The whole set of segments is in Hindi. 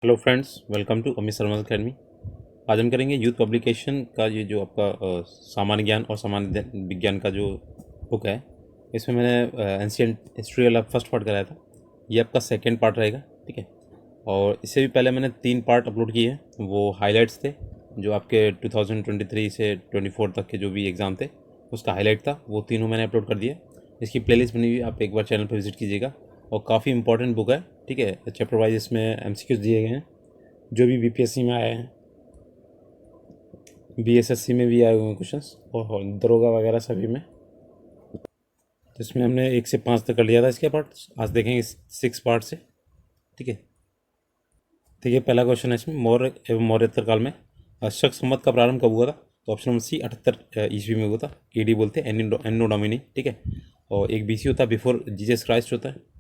Hello friends, welcome to Amit Sharma academy. आज हम करेंगे यूथ पब्लिकेशन का ये जो आपका सामान्य ज्ञान और सामान्य विज्ञान का जो बुक है। इसमें मैंने एंशियंट हिस्ट्री वाला फर्स्ट पार्ट कराया था। ये आपका सेकंड पार्ट रहेगा, ठीक है। और इससे भी पहले मैंने 3 पार्ट अपलोड किए हैं। वो हाइलाइट्स थे जो आपके 2023 से 24 तक के जो भी एग्ज़ाम थे उसका हाईलाइट था, वो तीनों मैंने अपलोड कर दिया। इसकी प्लेलिस्ट बनी हुई, आप एक बार चैनल पर विजिट कीजिएगा। और काफ़ी इंपॉर्टेंट बुक है, ठीक है। चैप्टर वाइज इसमें एमसीक्यूज दिए गए हैं जो भी बीपीएससी में आए हैं, बीएसएससी में भी आए हुए हैं क्वेश्चंस, और दरोगा वगैरह सभी में। तो इसमें हमने 1 से 5 तक कर लिया था इसके पार्ट। आज देखेंगे 6 पार्ट से, ठीक है। देखिए, पहला क्वेश्चन है इसमें, मौर्य एवं मौर्योत्तर काल में शक संवत का प्रारंभ कब हुआ था? तो ऑप्शन नंबर सी 78 ईस्वी में हुआ था। एडी बोलते हैं, एनो डोमिनी, ठीक है। और एक बीसी होता है, बिफोर जीसस क्राइस्ट होता है।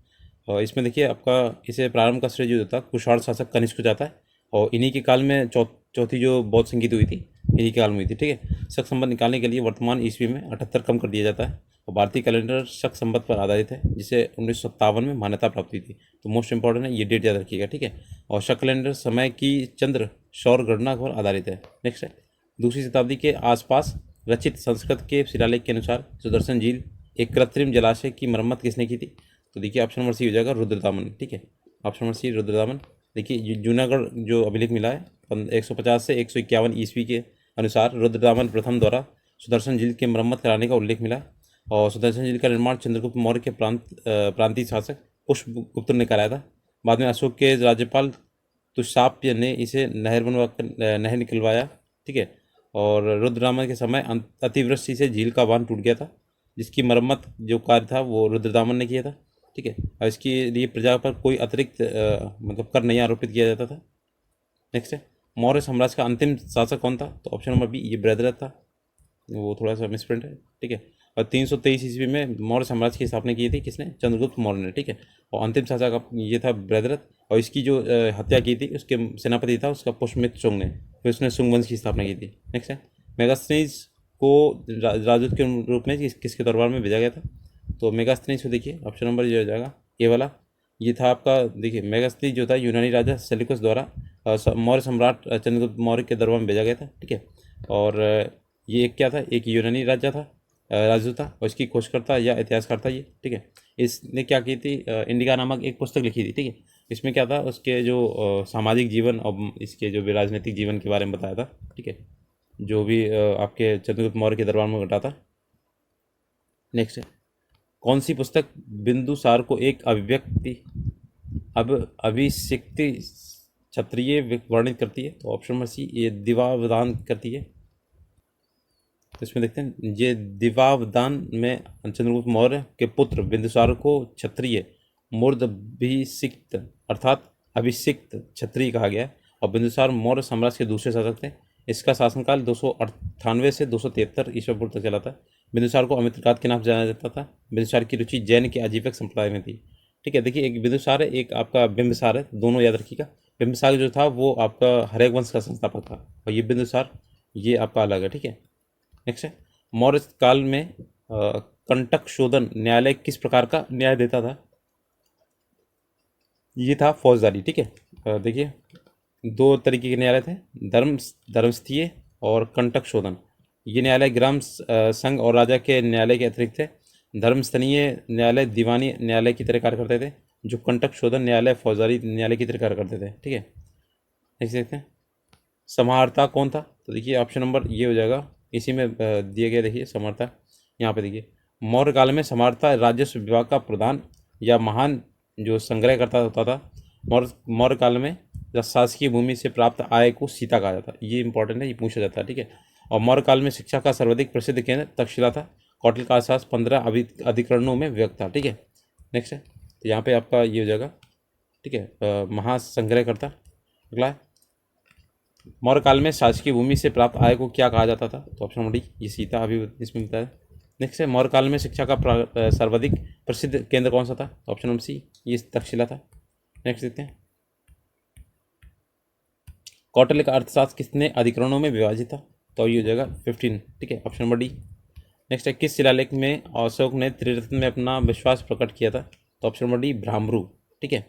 और इसमें देखिए आपका इसे प्रारंभ का श्रेय जो होता है कुषाण शासक कनिष्क को जाता है। और इन्हीं के काल में चौथी जो बौद्ध संगीत हुई थी, इन्हीं के काल में हुई थी, ठीक है। शक संवत निकालने के लिए वर्तमान ईस्वी में 78 कम कर दिया जाता है। और भारतीय कैलेंडर शक संवत पर आधारित है, जिसे 1957 में मान्यता प्राप्त हुई थी। तो मोस्ट इंपॉर्टेंट है, ये डेट याद रखिएगा, ठीक है। और शक कैलेंडर समय की चंद्र सौर गणना पर आधारित है। नेक्स्ट है, दूसरी शताब्दी के आसपास रचित संस्कृत के शिलालेख के अनुसार सुदर्शन झील एक कृत्रिम जलाशय की मरम्मत किसने की थी? तो देखिए ऑप्शन नंबर सी हो जाएगा, रुद्रदामन, ठीक है। Option number C Rudradaman. देखिए जूनागढ़ जो अभिलेख मिला है 150 से 151 ईस्वी के अनुसार रुद्रदामन प्रथम द्वारा सुदर्शन झील की मरम्मत कराने का उल्लेख मिला। और सुदर्शन झील का निर्माण चंद्रगुप्त मौर्य के प्रांतीय शासक पुष्पगुप्त ने कराया था। बाद में अशोक के राज्यपाल तुषाप्य ने इसे नहर बनवा कर नहर निकलवाया, ठीक है। और रुद्रदामन के समय अतिवृष्टि से झील का बांध टूट गया था, जिसकी मरम्मत जो कार्य था वो रुद्रदामन ने किया था, ठीक है। और इसके लिए प्रजा पर कोई अतिरिक्त मतलब कर नहीं आरोपित किया जाता था। नेक्स्ट है, मौर्य साम्राज्य का अंतिम शासक कौन था? तो ऑप्शन नंबर बी, ये बृहद्रथ था। वो थोड़ा सा मिसप्रिंट है, ठीक है। और 323 ईस्वी में मौर्य साम्राज्य की स्थापना की थी किसने? चंद्रगुप्त मौर्य ने, ठीक है। और अंतिम शासक ये था बृहद्रथ। और इसकी जो हत्या की थी उसके सेनापति था उसका पुष्यमित्र शुंग ने, फिर उसने शुंग वंश की स्थापना की थी। नेक्स्ट है, मेगास्थनीज को राजदूत के रूप में किसके दरबार में भेजा गया था? तो मेगास्थनीज को देखिए ऑप्शन नंबर ये हो जाएगा, ये वाला। ये था आपका, देखिए मेगास्थनीज जो था यूनानी राजा सेल्यूकस द्वारा मौर्य सम्राट चंद्रगुप्त मौर्य के दरबार में भेजा गया था, ठीक है। और ये एक क्या था, एक यूनानी राजा था, राजदूत था, और इसकी खोजकर्ता या इतिहासकार था ये, ठीक है। इसने क्या की थी, इंडिका नामक एक पुस्तक लिखी थी, ठीक है। इसमें क्या था, उसके जो सामाजिक जीवन और इसके जो भी राजनीतिक जीवन के बारे में बताया था, ठीक है। जो भी आपके चंद्रगुप्त मौर्य के दरबार में घटा था। नेक्स्ट है, कौन सी पुस्तक बिंदुसार को एक अभिव्यक्ति अब अभिषिक्त क्षत्रिय वर्णित करती है? तो ऑप्शन नंबर सी, ये दिवावदान करती है। तो इसमें देखते हैं, ये दिवावदान में चंद्रगुप्त मौर्य के पुत्र बिंदुसार को क्षत्रिय मूर्धभिषिक्त अर्थात अभिषिक्त क्षत्रिय कहा गया है। और बिंदुसार मौर्य साम्राज्य के दूसरे शासक थे। इसका शासनकाल 298 से 273 ईस्वी पूर्व तक चला था। बिंदुसार को अमित्रघात के नाम से जाना जाता था। बिंदुसार की रुचि जैन के आजीविक संप्रदाय में थी, ठीक है। देखिए, एक बिंदुसार है, एक आपका बिंबिसार है, दोनों याद रखिएगा। बिंबिसार जो था वो आपका हरेक वंश का संस्थापक था, और ये बिंदुसार ये आपका अलग है, ठीक है। नेक्स्ट है, मौर्य काल में कंटक शोधन न्यायालय किस प्रकार का न्याय देता था? ये था फौजदारी, ठीक है। देखिए, 2 तरीके के न्यायालय थे, धर्मस्थीय और कंटक शोधन। ये न्यायालय ग्राम संघ और राजा के न्यायालय के अतिरिक्त थे। धर्मस्थनीय न्यायालय दीवानी न्यायालय की तरह कार्य करते थे, जो कंटक शोधन न्यायालय फौजदारी न्यायालय की तरह कार्य करते थे, ठीक है। नेक्स्ट देखते हैं, समाहर्ता कौन था? तो देखिए ऑप्शन नंबर ये हो जाएगा, इसी में दिए गए, देखिए समाहर्ता यहाँ पे देखिए, मौर्य काल में समाहर्ता राजस्व विभाग का प्रधान या महान जो संग्रहकर्ता होता था। मौर्य काल में शासकीय भूमि से प्राप्त आय को सीता कहा जाता है। ये इंपॉर्टेंट है, ये पूछा जाता है, ठीक है। और मौर्य काल में शिक्षा का सर्वाधिक प्रसिद्ध केंद्र तक्षशिला था। कौटिल का आसपास 15 अधिकरणों में व्यक्त था, ठीक है। नेक्स्ट है, तो यहाँ पे आपका ये हो जाएगा, ठीक है, महासंग्रहकर्ता। अगला है, मौर्य काल में शासकीय भूमि से प्राप्त आय को क्या कहा जाता था? तो ऑप्शन नंबर डी, ये सीता अभी इसमें बताया। नेक्स्ट है, मौर्य काल में शिक्षा का सर्वाधिक प्रसिद्ध केंद्र कौन सा था? तो ऑप्शन नंबर सी, ये तक्षशिला था। नेक्स्ट देखते हैं, कौटिल्य का अर्थशास्त्र कितने अधिकरणों में विभाजित था? तो ये हो जाएगा 15, ठीक है, ऑप्शन नंबर डी। नेक्स्ट है, किस शिलालेख में अशोक ने त्रिरत्न में अपना विश्वास प्रकट किया था? तो ऑप्शन नंबर डी, भ्रामरु, ठीक है।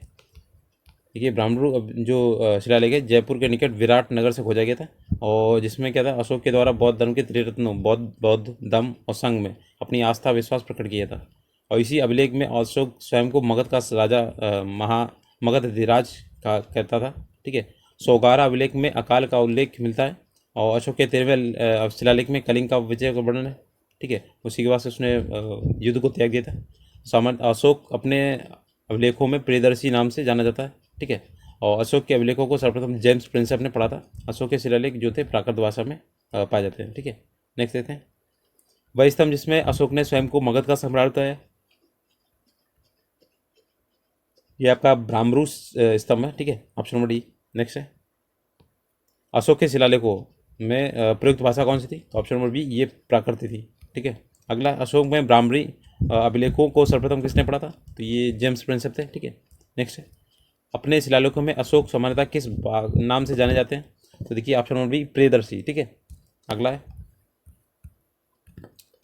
देखिए ब्राह्मणरू जो शिलालेख है जयपुर के निकट विराट नगर से खोजा गया था, और जिसमें क्या था, अशोक के द्वारा बौद्ध धर्म के त्रिरत्नों बौद्ध धम्म और संघ में अपनी आस्था विश्वास प्रकट किया था। और इसी अभिलेख में अशोक स्वयं को मगध का राजा महा मगध अधिराज का कहता था। ठीक है, सोगारा अभिलेख में अकाल का उल्लेख मिलता है, और अशोक के 13वें शिलालेख में कलिंग का विजय का वर्णन है। ठीक है, उसी के बाद से उसने युद्ध को त्याग दिया था। अशोक अपने अभिलेखों में प्रियदर्शी नाम से जाना जाता है। ठीक है, और अशोक के अभिलेखों को सर्वप्रथम जेम्स प्रिंसेप ने पढ़ा था। अशोक के शिलालेख जो थे प्राकृत भाषा में पाए जाते हैं। ठीक है, नेक्स्ट देखते हैं, वह स्तंभ जिसमें अशोक ने स्वयं को मगध का सम्राट बताया, ये आपका ब्राह्मरू स्तंभ है। ठीक है, ऑप्शन नंबर डी। नेक्स्ट है, अशोक के शिलालेखों में प्रयुक्त भाषा कौन सी थी, तो ऑप्शन नंबर बी ये प्राकृत थी। ठीक है, अगला, अशोक में ब्राह्मणी अभिलेखों को सर्वप्रथम किसने पढ़ा था, तो ये जेम्स प्रिंसेप थे। ठीक है, नेक्स्ट है, अपने शिलालेखों में अशोक सामान्यतः किस नाम से जाने जाते हैं, तो देखिए ऑप्शन नंबर बी प्रियदर्शी। ठीक है, अगला है,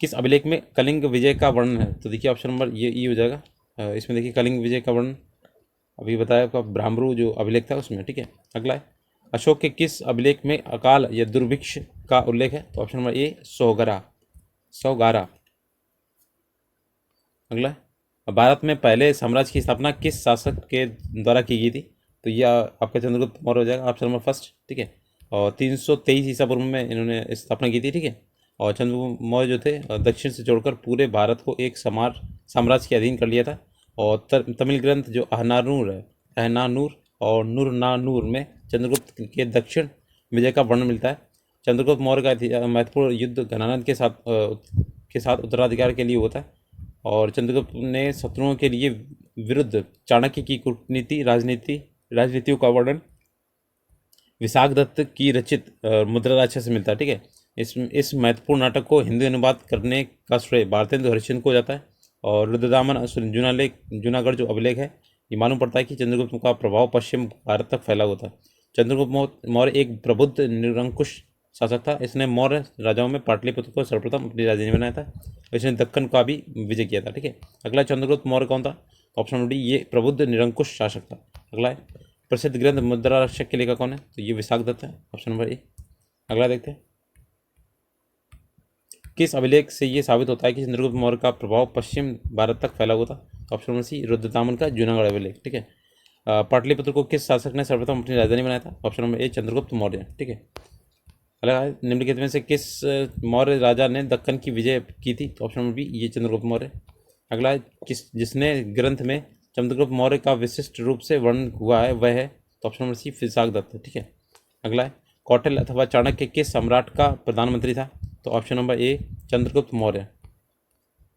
किस अभिलेख में कलिंग विजय का वर्णन है, तो देखिए ऑप्शन नंबर ये हो जाएगा। इसमें देखिए कलिंग विजय का वर्णन अभी बताया आपका ब्राह्मरू जो अभिलेख था उसमें। ठीक है, अगला है, अशोक के किस अभिलेख में अकाल या दुर्भिक्ष का उल्लेख है, तो ऑप्शन नंबर ए सौगारा। अगला है, भारत में पहले साम्राज्य की स्थापना किस शासक के द्वारा की गई थी, तो यह आपका चंद्रगुप्त मौर्य हो जाएगा, ऑप्शन नंबर फर्स्ट। ठीक है, और 323 ईसा पूर्व में इन्होंने स्थापना की थी। ठीक है, और चंद्रगुप्त मौर्य जो थे दक्षिण से जोड़कर पूरे भारत को एक साम्राज्य के अधीन कर लिया था। और तमिल ग्रंथ जो अहनानूर और नूरनानूर में चंद्रगुप्त के दक्षिण विजय का वर्णन मिलता है। चंद्रगुप्त मौर्य का महत्वपूर्ण युद्ध घनानंद के साथ उत्तराधिकार के लिए होता है, और चंद्रगुप्त ने शत्रुओं के लिए विरुद्ध चाणक्य की कूटनीति राजनीतियों का वर्णन विशाखदत्त की रचित मुद्रा राक्षस से मिलता है। ठीक है, इस महत्वपूर्ण नाटक को हिंदी अनुवाद करने का श्रेय भारतेंदु हरिश्चंद्र को जाता है। और रुद्रदामन जूनागढ़ जो अभिलेख है, ये मालूम पड़ता है कि चंद्रगुप्त का प्रभाव पश्चिम भारत तक फैला हुआ था। चंद्रगुप्त मौर्य एक प्रबुद्ध निरंकुश शासक था। इसने मौर्य राजाओं में पाटलिपुत्र को सर्वप्रथम अपनी राजधानी बनाया था। इसने दक्कन का भी विजय किया था। ठीक है, अगला, चंद्रगुप्त मौर्य कौन था, ऑप्शन नंबर डी ये प्रबुद्ध निरंकुश शासक था। अगला है, प्रसिद्ध ग्रंथ मुद्रा रक्षक के लेखक कौन है, तो ये विशाखदत्त है, ऑप्शन नंबर ए। अगला देखते हैं, किस अभिलेख से ये साबित होता है कि चंद्रगुप्त मौर्य का प्रभाव पश्चिम भारत तक फैला हुआ था, ऑप्शन नंबर सी रुद्रदामन का जूनागढ़ अभिलेख। ठीक है, पाटलिपुत्र को किस शासक ने सर्वप्रथम अपनी राजधानी बनाया था, option number A Chandragupta Maurya. ठीक है, अगला है, निम्नलिखित में से किस मौर्य राजा ने दक्कन की विजय की थी, तो ऑप्शन नंबर बी ये चंद्रगुप्त मौर्य। अगला है, जिसने ग्रंथ में चंद्रगुप्त मौर्य का विशिष्ट रूप से वर्णन हुआ है वह है, तो ऑप्शन नंबर सी विशाखदत्त। ठीक है, अगला है, कौटिल्य अथवा चाणक्य किस सम्राट का प्रधानमंत्री था, तो option number A Chandragupta Maurya.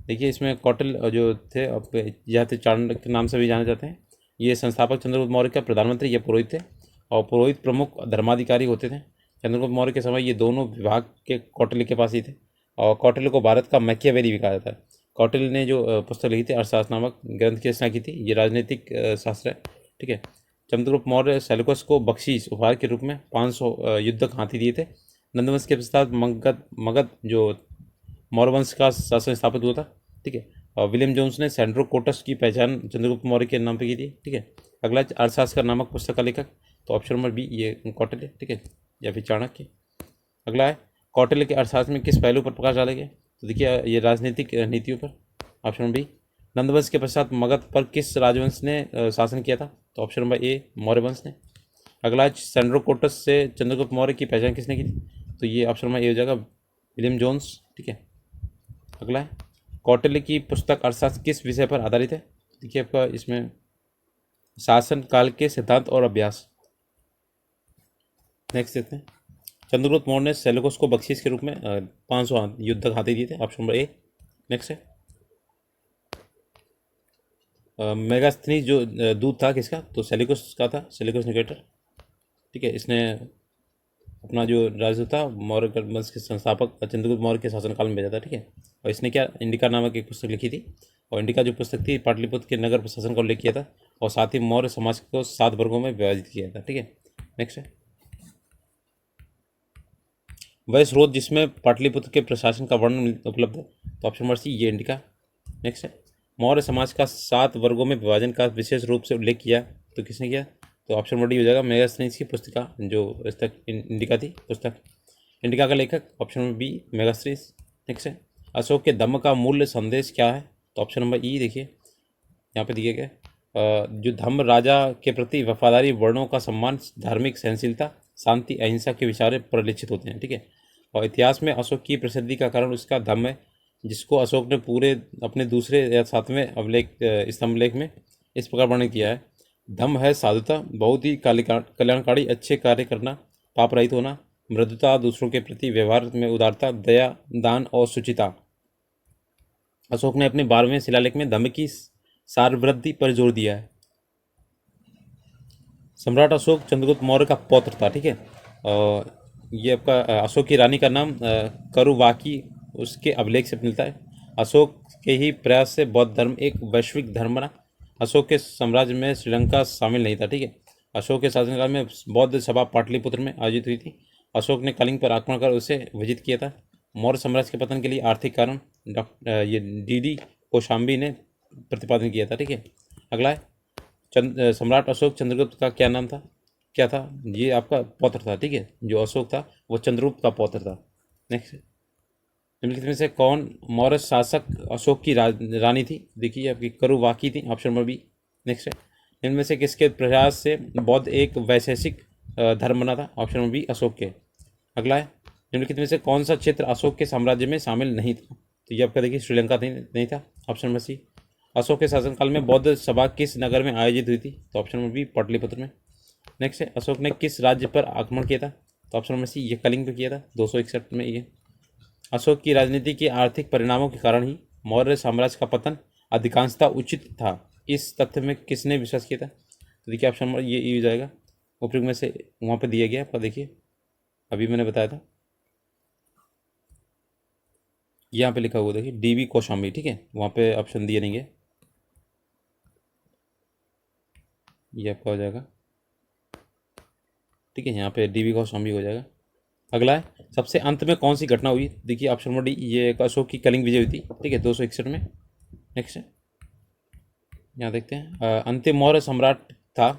देखिए इसमें कौटिल्य जो थे यह थे चाणक्य के नाम से भी जाने जाते हैं। ये संस्थापक चंद्रगुप्त मौर्य के प्रधानमंत्री या पुरोहित थे, और पुरोहित प्रमुख धर्माधिकारी होते थे। चंद्रगुप्त मौर्य के समय ये दोनों विभाग के कौटिल्य के पास ही थे, और कौटिल्य को भारत का मैकियावेली भी कहा जाता है। कौटिल्य ने जो पुस्तक लिखी थी अर्थशास्त्र नामक ग्रंथ की रचना की थी, ये राजनीतिक शास्त्र है। ठीक है, चंद्रगुप्त मौर्य सेल्यूकस को बख्शीश उपहार के रूप में 500 युद्धक हाथी दिए थे। नंदवंश के पश्चात मगध जो मौर्य वंश का शासन स्थापित हुआ था। ठीक है, और विलियम जोन्स ने सेंड्रो कोटस की पहचान चंद्रगुप्त मौर्य के नाम पे की थी। ठीक है, अगला, अर्थशास्त्र नामक पुस्तक का लेखक, तो ऑप्शन नंबर बी ये कौटिल्य। ठीक है, या फिर चाणक्य। अगला है, कौटिल्य के अर्थशास्त्र में किस पहलू पर प्रकाश डाले गए, तो देखिए ये राजनीतिक नीतियों पर, ऑप्शन नंबर बी। नंदवंश के पश्चात मगध पर किस राजवंश ने शासन किया था, तो ऑप्शन नंबर ए मौर्य वंश ने। अगला, सेंड्रो कोटस से चंद्रगुप्त मौर्य की पहचान किसने की थी, तो ये ऑप्शन नंबर ए हो जाएगा विलियम जोन्स। ठीक है, अगला है, कौटिल्य की पुस्तक अर्थशास्त्र किस विषय पर आधारित है, देखिए आपका इसमें शासन काल के सिद्धांत और अभ्यास। नेक्स्ट देखते हैं, चंद्रगुप्त मौर्य ने सेल्यूकस को बख्शीश के रूप में 500 युद्धक हाथी दिए थे, ऑप्शन नंबर ए। नेक्स्ट है, मेगास्थनीज जो दूत था किसका, तो सेल्यूकस का था, सेल्यूकस निकेटर। ठीक है, इसने अपना जो राज्य था मौर्य वंश के संस्थापक चंद्रगुप्त मौर्य के शासनकाल में भेजा था। ठीक है, और इसने क्या इंडिका नामक एक पुस्तक लिखी थी, और इंडिका जो पुस्तक थी पाटलिपुत्र के नगर प्रशासन का उल्लेख किया था, और साथ ही मौर्य समाज को 7 वर्गों में विभाजित किया था। ठीक है, नेक्स्ट है, वह स्रोत जिसमें पाटलिपुत्र के प्रशासन का वर्णन उपलब्ध है, तो ऑप्शन नंबर सी ये इंडिका। नेक्स्ट है, मौर्य समाज का 7 वर्गों में विभाजन का विशेष रूप से उल्लेख किया, तो किसने किया, तो ऑप्शन नंबर डी हो जाएगा मेगास्थनीज की पुस्तिका, जो पुस्तक इंडिका थी पुस्तक, इंडिका का लेखक option number B Megasthenes. Next है अशोक के धम्म का मूल्य संदेश क्या है, तो ऑप्शन नंबर ई देखिए यहाँ पे दिए गए जो धम्म राजा के प्रति वफादारी, वर्णों का सम्मान, धार्मिक सहनशीलता, शांति, अहिंसा के विचार परिलक्षित होते हैं। ठीक है, और इतिहास में अशोक की प्रसिद्धि का कारण उसका धम्म है, जिसको अशोक ने पूरे अपने दूसरे या 7वें अभिलेख स्तंभलेख में इस प्रकार वर्णन किया है। धम्म है साधुता, बहुत ही कल्याणकारी, अच्छे कार्य करना, पाप रहित होना, मृदुता, दूसरों के प्रति व्यवहार में उदारता, दया, दान और शुचिता। अशोक ने अपने 12वें शिलालेख में धम्म की सारवृद्धि पर जोर दिया है। सम्राट अशोक चंद्रगुप्त मौर्य का पौत्र था। ठीक है, और ये आपका अशोक की रानी का नाम करुवाकी उसके अभिलेख से मिलता है। अशोक के ही प्रयास से बौद्ध धर्म एक वैश्विक धर्म बना। अशोक के साम्राज्य में श्रीलंका शामिल नहीं था। ठीक है, अशोक के शासनकाल में बौद्ध सभा पाटलिपुत्र में आयोजित हुई थी। अशोक ने कलिंग पर आक्रमण कर उसे विजित किया था। मौर्य साम्राज्य के पतन के लिए आर्थिक कारण ये डी कोशाम्बी ने प्रतिपादन किया था। ठीक है, अगला है सम्राट अशोक चंद्रगुप्त का क्या नाम था, क्या था, ये आपका पौत्र था। ठीक है, जो अशोक था वो चंद्रगुप्त का पौत्र था। नेक्स्ट, निम्नलिखित में से कौन मौर्य शासक अशोक की रानी थी, देखिए आपकी करुवाकी थी, ऑप्शन नंबर बी। नेक्स्ट है इनमें से किसके प्रयास से बौद्ध एक वैशेषिक धर्म बना था, ऑप्शन नंबर बी अशोक के। अगला है निम्नलिखित में से कौन सा क्षेत्र अशोक के साम्राज्य में शामिल नहीं था, तो ये आपका देखिए श्रीलंका नहीं था, ऑप्शन नंबर सी। अशोक के शासनकाल में बौद्ध सभा किस नगर में आयोजित हुई थी, तो ऑप्शन नंबर बी पाटलिपुत्र में। नेक्स्ट है अशोक ने किस राज्य पर आक्रमण किया था, तो ऑप्शन नंबर सी ये कलिंग पर किया था 261 में। ये अशोक की राजनीति के आर्थिक परिणामों के कारण ही मौर्य साम्राज्य का पतन अधिकांशतः उचित था, इस तथ्य में किसने विश्वास किया था, तो देखिए ऑप्शन नंबर ये हो जाएगा उपयुक्त में से वहाँ पे दिया गया आपका, देखिए अभी मैंने बताया था, यहाँ पे लिखा हुआ देखिए डी कोशाम्बी। ठीक है, वहाँ पे ऑप्शन दिए नहीं है, ये आपका हो जाएगा। ठीक है, यहाँ पे डी कोशाम्बी हो जाएगा। अगला है सबसे अंत में कौन सी घटना हुई, देखिए ऑप्शन नंबर डी ये अशोक की कलिंग विजय हुई थी। ठीक है, 261 में। नेक्स्ट है यहाँ देखते हैं अंतिम मौर्य सम्राट था,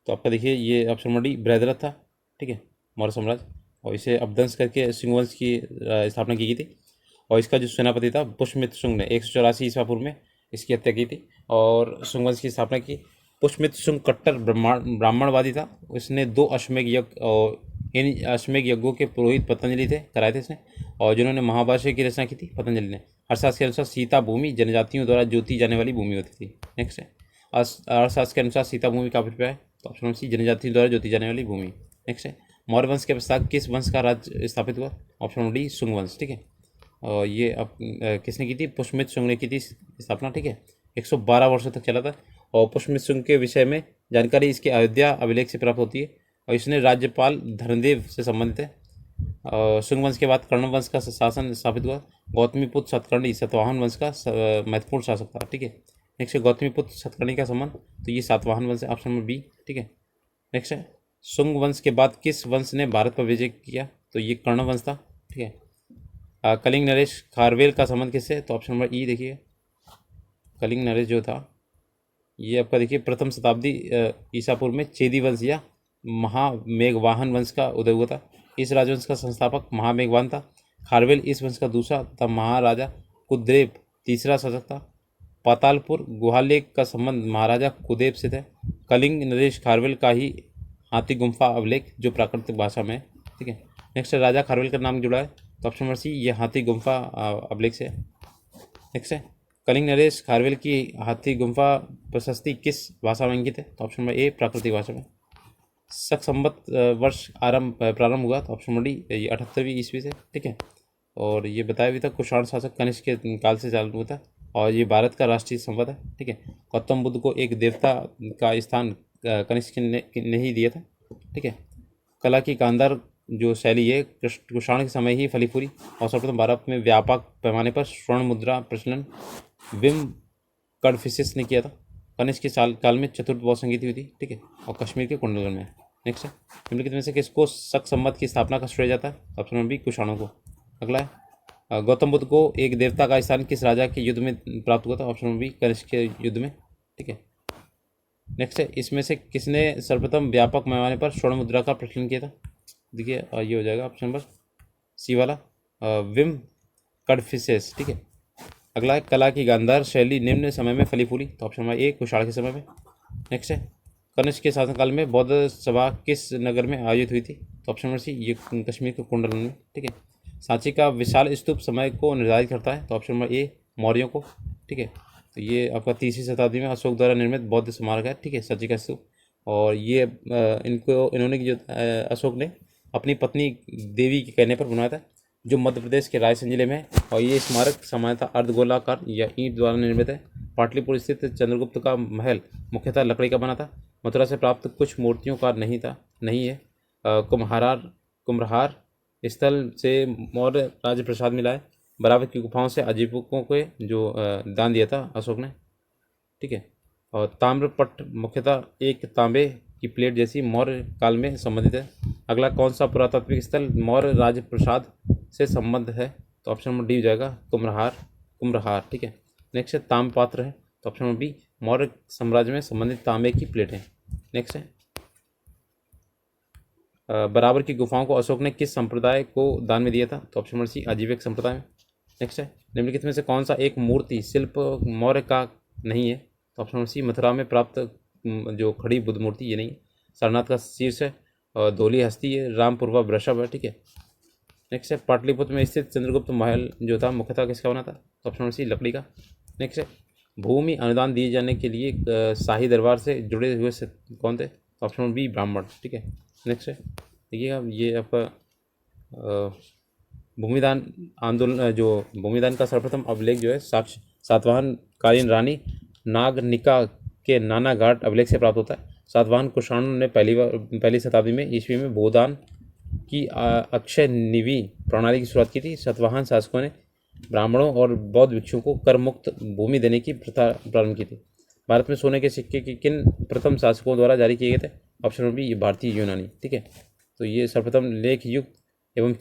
तो आपका देखिए ये ऑप्शन नंबर डी बृहद्रथ था। ठीक है, मौर्य साम्राज्य, और इसे अपदंश करके सिंह वंश की स्थापना की गई थी, और इसका जो सेनापति था पुष्यमित्र शुंग ने 184 ईसा पूर्व में इसकी हत्या की थी और शुंग वंश की स्थापना की। पुष्यमित्र शुंग कट्टर ब्राह्मणवादी था। उसने 2 अश्वमेध यज्ञ और इन अश्वमेध यज्ञों के पुरोहित पतंजलि थे कराए थे इसने, और जिन्होंने महाभाष्य की रचना की थी पतंजलि ने। अर्थशास्त्र के अनुसार सीता भूमि जनजातियों द्वारा जोती जाने वाली भूमि होती थी। नेक्स्ट है अर्थशास्त्र के अनुसार सीता भूमि का अभिप्राय है, तो ऑप्शन सी जनजातियों द्वारा जोती जाने वाली भूमि। नेक्स्ट है मौर्य वंश के पश्चात किस वंश का राज्य स्थापित हुआ, ऑप्शन डी शुंग वंश। ठीक है, और ये अब किसने की थी, पुष्यमित्र शुंग ने की थी स्थापना। ठीक है, 112 वर्षों तक चला था, और पुष्यमित्र शुंग के विषय में जानकारी इसके अयोध्या अभिलेख से प्राप्त होती है, और इसने राज्यपाल धर्मदेव से संबंधित है। शुंग वंश के बाद कर्ण वंश का शासन स्थापित हुआ। गौतमीपुत्र सतकर्णी सातवाहन वंश का महत्वपूर्ण शासक था। ठीक है, नेक्स्ट है गौतमीपुत्र सतकर्णी का संबंध, तो ये सातवाहन वंश है, ऑप्शन नंबर बी। ठीक है, नेक्स्ट है शुंग वंश के बाद किस वंश ने भारत पर विजय किया, तो ये कर्ण वंश था। ठीक है, कलिंग नरेश खारवेल का संबंध किससे, तो ऑप्शन नंबर ई देखिए कलिंग नरेश जो था ये आपका देखिए प्रथम शताब्दी ईसा पूर्व में चेदी वंश या महामेघवाहन वंश का उदय हुआ था। इस राजवंश का संस्थापक महामेघवाहन था। खारवेल इस वंश का दूसरा तथा महाराजा कुदेव तीसरा शासक था। पातालपुर गुहालेख का संबंध महाराजा कुदेव से था। कलिंग नरेश खारवेल का ही हाथी गुम्फा अभिलेख जो प्राकृतिक भाषा में है। ठीक है, नेक्स्ट राजा खारवेल का नाम जुड़ा है, तो ऑप्शन नंबर सी ये हाथी गुम्फा अभिलेख से है। नेक्स्ट है कलिंग नरेश खारवेल की हाथी गुम्फा प्रशस्ति किस भाषा में अंकित है, तो ऑप्शन नंबर ए प्राकृतिक भाषा में। शक संवत वर्ष प्रारंभ हुआ, तो ऑप्शन नंबर डी ये 78वीं ईस्वी से। ठीक है, और ये बताया भी था कुषाण शासक कनिष्क के काल से चालू हुआ था, और ये भारत का राष्ट्रीय संवत है। ठीक है, गौतम बुद्ध को एक देवता का स्थान कनिष्क ने ही दिया था। ठीक है, कला की गांधार जो शैली है कुषाण के समय ही फली फूली, और सर्वप्रथम भारत में व्यापक पैमाने पर स्वर्ण मुद्रा प्रचलन विम कड़फिसिस ने किया था। कनिष्क के काल में चतुर्थ बौद्ध संगीत हुई थी। ठीक है, और कश्मीर के कुंडलगढ़ में। नेक्स्ट है निम्नलिखित में से किसको शक संवत की स्थापना का श्रेय जाता है, ऑप्शन नंबर बी कुषाणों को। अगला है गौतम बुद्ध को एक देवता का स्थान किस राजा के युद्ध में प्राप्त हुआ था, ऑप्शन नंबर बी कनिष्क के युद्ध में। ठीक है, नेक्स्ट है, इसमें से किसने सर्वप्रथम व्यापक पैमाने पर स्वर्ण मुद्रा का प्रचलन किया था? देखिए ये हो जाएगा ऑप्शन नंबर सी वाला, विम कडफिसेस। ठीक है। अगला है, कला की गांधार शैली निम्न समय में फली फूली? तो ऑप्शन नंबर ए कुषाण के समय में। नेक्स्ट है, कनिष्क के शासनकाल में बौद्ध सभा किस नगर में आयोजित हुई थी? तो ऑप्शन नंबर सी ये कश्मीर के कुंडल में। ठीक है। सांची का विशाल स्तूप समय को निर्धारित करता है? तो ऑप्शन नंबर ए मौर्यों को। ठीक है। तो ये आपका 3वीं शताब्दी में अशोक द्वारा निर्मित बौद्ध स्मारक है। ठीक है, सांची का स्तूप। और ये इन्होंने जो अशोक ने अपनी पत्नी देवी के कहने पर बनवाया था, जो मध्य प्रदेश के रायसेन जिले में है। और ये स्मारक सामान्यतः अर्धगोलाकार या ईंट द्वारा निर्मित है। पाटलिपुत्र स्थित चंद्रगुप्त का महल मुख्यतः लकड़ी का बना था। मथुरा से प्राप्त कुछ मूर्तियों का नहीं है। कुम्हार स्थल से मौर्य राज्य प्रसाद मिला है। बराबर की गुफाओं से अजीबों को जो दान दिया था अशोक ने। ठीक है। और ताम्रपट्ट मुख्यतः एक तांबे की प्लेट जैसी मौर्य काल में संबंधित है। अगला, कौन सा पुरातात्विक स्थल मौर्य राज्य प्रसाद से संबंध है? तो ऑप्शन नंबर डी हो जाएगा कुम्हरार। ठीक है। नेक्स्ट है, ताम्रपात्र है। तो ऑप्शन नंबर बी मौर्य साम्राज्य में संबंधित तांबे की प्लेट है। नेक्स्ट है, बराबर की गुफाओं को अशोक ने किस संप्रदाय को दान में दिया था? तो ऑप्शन नंबर सी आजीविक संप्रदाय में। नेक्स्ट है, निम्नलिखित में से कौन सा एक मूर्ति शिल्प मौर्य का नहीं है? तो ऑप्शन नंबर सी मथुरा में प्राप्त जो खड़ी बुद्ध मूर्ति ये नहीं है। सारनाथ का शीर्ष है, और धोली हस्ती है, रामपुरवा वृषभ है। ठीक है। नेक्स्ट है, पाटलिपुत्र में स्थित चंद्रगुप्त महल जो था मुख्यतः किसका बना था? तो ऑप्शन नंबर सी लकड़ी का। नेक्स्ट है, भूमि अनुदान दिए जाने के लिए शाही दरबार से जुड़े हुए से कौन थे? तो ऑप्शन नंबर बी ब्राह्मण। ठीक है। नेक्स्ट है, देखिएगा ये आपका भूमिदान आंदोलन, जो भूमिदान का सर्वप्रथम अभिलेख जो है सातवाहन कालीन रानी नागनिका के नाना घाट अभिलेख से प्राप्त होता है। सातवाहन कुषाणों ने पहली शताब्दी में ईस्वी में भूदान की अक्षय निवि प्रणाली की शुरुआत की थी। सातवाहन शासकों ने ब्राह्मणों और बौद्ध भिक्षुओं को कर मुक्त भूमि देने की प्रथा प्रारंभ की थी। भारत में सोने के सिक्के के किन प्रथम शासकों द्वारा जारी किए गए थे? ऑप्शन नंबर बी भारतीय यूनानी। ठीक है। तो ये सर्वप्रथम लेख युक्त एवं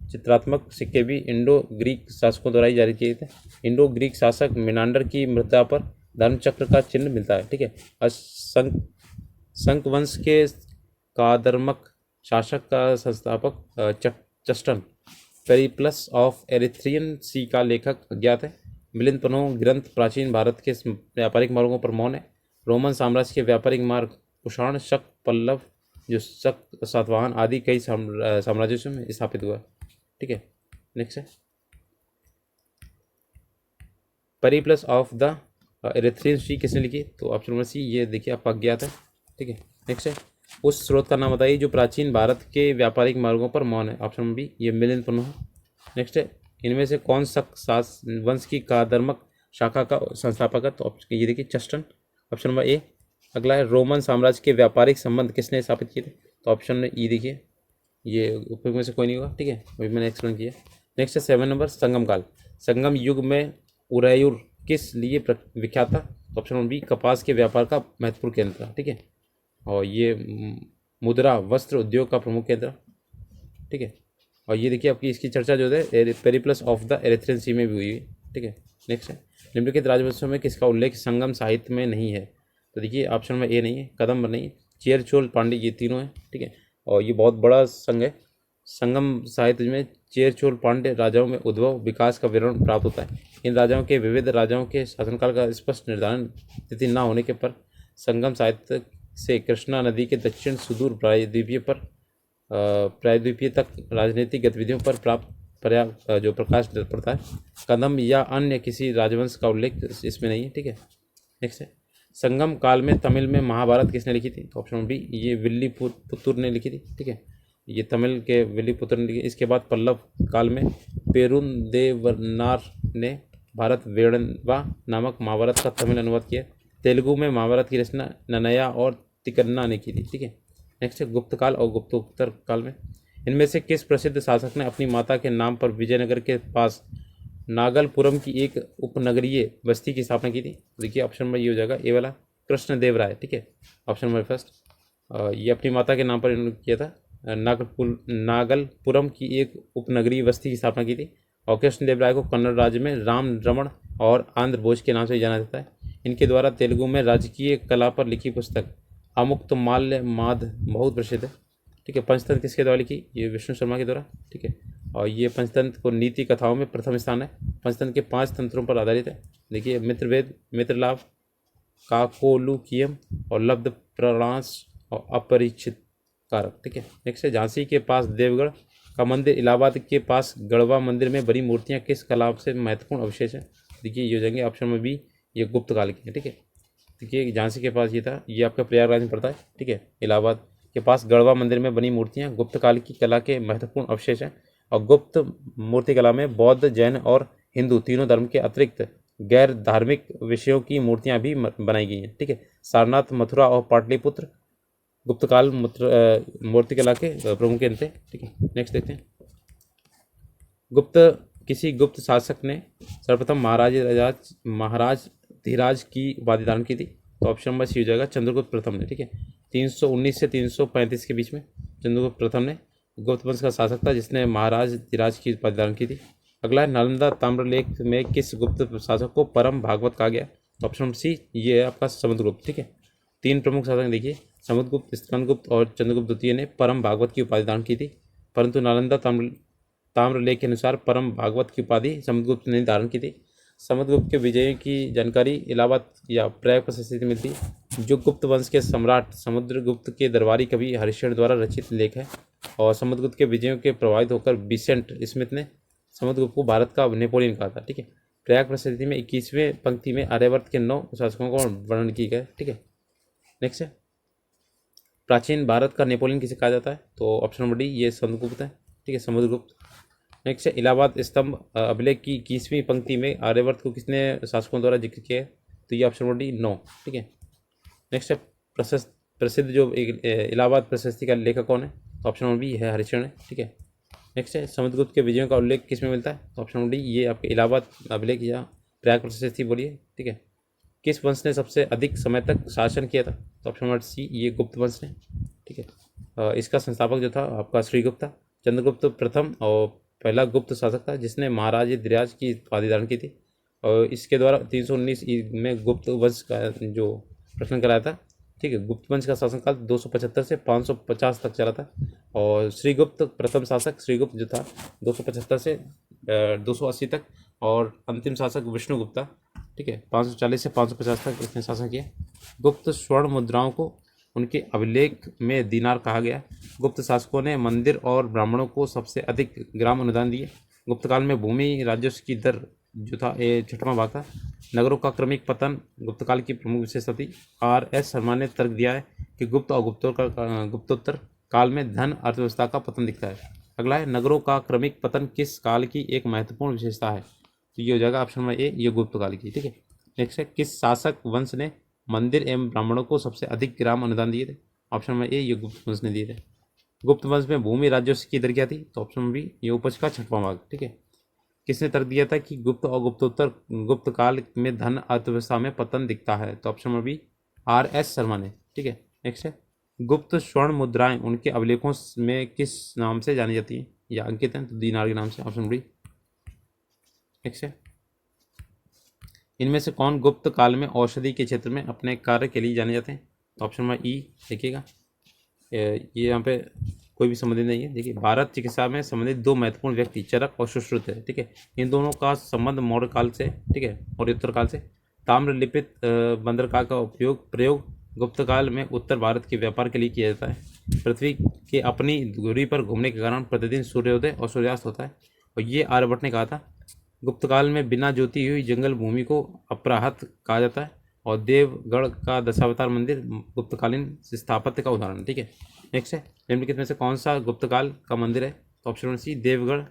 चित्रात्मक सिक्के भी इंडो ग्रीक शासकों द्वारा ही जारी किए थे। इंडो ग्रीक शासक मिनांडर की मृदा पर धर्मचक्र का चिन्ह मिलता है। ठीक है। संक वंश के कादर्मक शासक का संस्थापक चस्टन पेरिप्लस ऑफ एरिथ्रियन सी का लेखक अज्ञात है। मिलिंद पन्हो ग्रंथ प्राचीन भारत के व्यापारिक मार्गों पर मौन है। रोमन साम्राज्य के व्यापारिक मार्ग कुषाण, शक, पल्लव, जो शक, सातवाहन आदि कई साम्राज्यों में स्थापित हुआ। ठीक है। नेक्स्ट है, पेरिप्लस ऑफ द एरिथ्रियन सी किसने लिखी? तो ऑप्शन नंबर सी ये देखिए आपका अज्ञात है। ठीक है। नेक्स्ट है, उस स्रोत का नाम बताइए जो प्राचीन भारत के व्यापारिक मार्गों पर मौन है। ऑप्शन नंबर बी ये मिलिंद पन्हो है। नेक्स्ट है, इनमें से कौन सा वंश की कादर्मक शाखा का संस्थापक है? तो ये देखिए चस्टन। Option number A. अगला है, रोमन साम्राज्य के व्यापारिक संबंध किसने स्थापित किए थे? तो ऑप्शन ई देखिए, ये उपयोग में से कोई नहीं होगा। ठीक है, अभी मैंने एक्सप्लेन किया। नेक्स्ट है 7 नंबर, संगम काल। संगम युग में उरैयुर किस लिए विख्यात था? तो ऑप्शन नंबर बी कपास के व्यापार का महत्वपूर्ण केंद्र था। ठीक है। और ये मुद्रा वस्त्र उद्योग का प्रमुख केंद्र। ठीक है। और ये देखिए आपकी इसकी चर्चा जो है पेरिप्लस ऑफ द एरिथ्रियन सी में भी हुई है। ठीक है। नेक्स्ट है, निम्नलिखित राजवंशों में किसका उल्लेख संगम साहित्य में नहीं है? तो देखिए ऑप्शन में ए नहीं है, कदम्ब नहीं है, चेर, चोल, पांड्य, ये तीनों हैं। ठीक है। और ये बहुत बड़ा संघ है। संगम साहित्य में चेर, चोल, पांड्य राजाओं में उद्भव विकास का विवरण प्राप्त होता है। इन राजाओं के विविध राजाओं के शासनकाल का स्पष्ट निर्धारण तिथि न होने के पर संगम साहित्य से कृष्णा नदी के दक्षिण सुदूर प्रायद्वीपीय तक राजनीतिक गतिविधियों पर प्राप्त पर्याप्त जो प्रकाश पड़ता है। कदम्ब या अन्य किसी राजवंश का उल्लेख इसमें नहीं है। ठीक है। नेक्स्ट है, संगम काल में तमिल में महाभारत किसने लिखी थी? तो ऑप्शन बी ये विल्लीपुतुर ने लिखी थी। ठीक है, ये तमिल के विल्लीपुतुर ने लिखी। इसके बाद पल्लव काल में पेरुंदेवनार ने भारत वेणवा नामक महाभारत का तमिल अनुवाद किया। तेलुगु में महाभारत की रचना नन्नया और तिकन्ना ने की थी। ठीक है। नेक्स्ट है, गुप्त काल और गुप्तोत्तर काल में इनमें से किस प्रसिद्ध शासक ने अपनी माता के नाम पर विजयनगर के पास नागलपुरम की एक उपनगरीय बस्ती की स्थापना की थी? देखिए ऑप्शन नंबर ये हो जाएगा ए वाला, कृष्णदेव राय। ठीक है, ऑप्शन नंबर फर्स्ट। ये अपनी माता के नाम पर इन्होंने किया था। नागलपुरम की एक उपनगरीय बस्ती की स्थापना की थी। और कृष्णदेव राय को कन्नड़ राज्य में राम रमण और आंध्र भोज के नाम से जाना जाता है। इनके द्वारा तेलुगु में राजकीय कला पर लिखी पुस्तक अमुक्तमाल्य माध बहुत प्रसिद्ध है। ठीक है। पंचतंत्र किसके द्वारा लिखी? ये विष्णु शर्मा के द्वारा। ठीक है। और ये पंचतंत्र को नीति कथाओं में प्रथम स्थान है। पंचतंत्र के 5 तंत्रों पर आधारित है। देखिए, मित्रवेद, मित्रलाभ, काकोलुकियम और लब्ध प्रणास और अपरिचित कारक। ठीक है। नेक्स्ट है, झांसी के पास देवगढ़ का मंदिर, इलाहाबाद के पास गढ़वा मंदिर में बनी मूर्तियां किस कला से महत्वपूर्ण अवशेष है? देखिए, ये हो जाएंगे ऑप्शन में बी, ये गुप्त काल की है। ठीक है। देखिए, झांसी के पास ये था, ये आपका प्रयागराज में पड़ता है। ठीक है। इलाहाबाद के पास गढ़वा मंदिर में बनी मूर्तियां गुप्त काल की कला के महत्वपूर्ण अवशेष हैं। और गुप्त मूर्ति कला में बौद्ध, जैन और हिंदू तीनों धर्म के अतिरिक्त गैर धार्मिक विषयों की मूर्तियां भी बनाई गई हैं। ठीक है। सारनाथ, मथुरा और पाटलिपुत्र गुप्तकाल मूर्तिकला के प्रमुख केंद्र थे। ठीक है। नेक्स्ट देखते हैं, गुप्त किसी गुप्त शासक ने सर्वप्रथम महाराज धीराज की उपाधि धारण की थी? तो ऑप्शन नंबर सी हो जाएगा, चंद्रगुप्त प्रथम ने। ठीक है। 319 से 335 के बीच में चंद्रगुप्त प्रथम ने गुप्त वंश का शासक था, जिसने महाराज धीराज की उपाधि धारण की थी। अगला है, नालंदा ताम्रलेख में किस गुप्त शासक को परम भागवत कहा गया? ऑप्शन सी, ये है आपका समुद्रगुप्त। ठीक है। 3 प्रमुख शासक देखिए, समुद्रगुप्त, स्कंदगुप्त और चंद्रगुप्त द्वितीय ने परम भागवत की उपाधि धारण की थी, परंतु नालंदा ताम्रलेख के अनुसार परम भागवत की उपाधि समुद्रगुप्त ने धारण की थी। समुद्रगुप्त के विजयों की जानकारी इलाहाबाद या प्रयाग प्रशस्ति से मिलती है। जो गुप्त वंश के सम्राट समुद्रगुप्त के दरबारी कवि हरिश्चंद्र द्वारा रचित लेख है। और समुद्रगुप्त के विजयों के प्रभावित होकर बिसेंट स्मिथ ने समुद्रगुप्त को भारत का नेपोलियन कहा था। ठीक है। प्रयाग प्रशस्ति में 21वें पंक्ति में आर्यवर्त के 9 शासकों का वर्णन किया गया है। ठीक है। नेक्स्ट है, प्राचीन भारत का नेपोलियन किसे कहा जाता है? तो ऑप्शन नंबर डी, ये समुद्रगुप्त है। ठीक है, समुद्रगुप्त। नेक्स्ट है, इलाहाबाद स्तंभ अभिलेख की 21वीं पंक्ति में आर्यवर्त को किसने शासकों द्वारा जिक्र किया है? तो ये ऑप्शन नंबर डी, 9। ठीक है। नेक्स्ट है, प्रसिद्ध जो इलाहाबाद प्रशस्ति का लेखक कौन है? तो ऑप्शन नंबर बी है, हरिश्चंद्र है। ठीक है। नेक्स्ट है, समुद्रगुप्त के विजयों का उल्लेख किस में मिलता है? तो ऑप्शन नंबर डी, ये आपके इलाहाबाद अभिलेख या प्रयाग प्रशस्ति बोलिए। ठीक है। किस वंश ने सबसे अधिक समय तक शासन किया था? तो ऑप्शन नंबर सी, ये गुप्त वंश ने। ठीक है। इसका संस्थापक जो था आपका श्रीगुप्त था। चंद्रगुप्त प्रथम और पहला गुप्त शासक था, जिसने महाराज धीराज की उपाधि धारण की थी। और इसके द्वारा 319 में गुप्त वंश का जो प्रश्न कराया था। ठीक है। गुप्त वंश का शासनकाल 275 से 550 तक चला था। और श्रीगुप्त प्रथम शासक श्रीगुप्त जो था 275 से 280 तक। और अंतिम शासक विष्णुगुप्त था। ठीक है, 540 से 550 तक इसने शासन किया। गुप्त स्वर्ण मुद्राओं को उनके अभिलेख में दीनार कहा गया। गुप्त शासकों ने मंदिर और ब्राह्मणों को सबसे अधिक ग्राम अनुदान दिए। गुप्त काल में भूमि राजस्व की दर जो था ये 6वां भाग था। नगरों का क्रमिक पतन गुप्त काल की प्रमुख विशेषता थी। R.S. शर्मा ने तर्क दिया है कि गुप्त और गुप्तोत्तर काल में धन अर्थव्यवस्था का पतन दिखता है। अगला है, नगरों का क्रमिक पतन किस काल की एक महत्वपूर्ण विशेषता है? तो ये हो जाएगा ऑप्शन नंबर ए, ये गुप्त काल की। ठीक है। नेक्स्ट है, किस शासक वंश ने मंदिर एवं ब्राह्मणों को सबसे अधिक ग्राम अनुदान दिए थे? ऑप्शन नंबर ए, ये गुप्त वंश ने दिए थे। गुप्त वंश में भूमि राजस्व की दर क्या थी? तो ऑप्शन नंबर बी, ये उपज का 6वां भाग। ठीक है। किसने तर्क दिया था कि गुप्त और गुप्तोत्तर गुप्त काल में धन अर्थव्यवस्था में पतन दिखता है? तो option number B, R.S. Sharma ने। ठीक है। नेक्स्ट है, गुप्त स्वर्ण मुद्राएं उनके अभिलेखों में किस नाम से जानी जाती हैं या अंकित हैं? तो दीनार के नाम से। Option number D. नेक्स्ट है, इनमें से कौन गुप्त काल में औषधि के क्षेत्र में अपने कार्य के लिए जाने जाते हैं? तो ऑप्शन नंबर ई देखिएगा, ये यहाँ पे कोई भी संबंधित नहीं है। देखिए, भारत चिकित्सा में संबंधित 2 महत्वपूर्ण व्यक्ति चरक और सुश्रुत है। ठीक है। इन दोनों का संबंध मौर्य काल से, ठीक है, मौर्योत्तर काल से। ताम्रलिपित बंदरगाह का प्रयोग गुप्त काल में उत्तर भारत के व्यापार के लिए किया जाता है। पृथ्वी के अपनी धुरी पर घूमने के कारण प्रतिदिन सूर्योदय और सूर्यास्त होता है। और ये आर्यभट्ट ने कहा था। गुप्त काल में बिना जोती हुई जंगल भूमि को अपराहत कहा जाता है। और देवगढ़ का दशावतार मंदिर गुप्तकालीन स्थापत्य का उदाहरण है। ठीक है। नेक्स्ट है, निम्नलिखित में से कौन सा गुप्त काल का मंदिर है? तो ऑप्शन नंबर सी, देवगढ़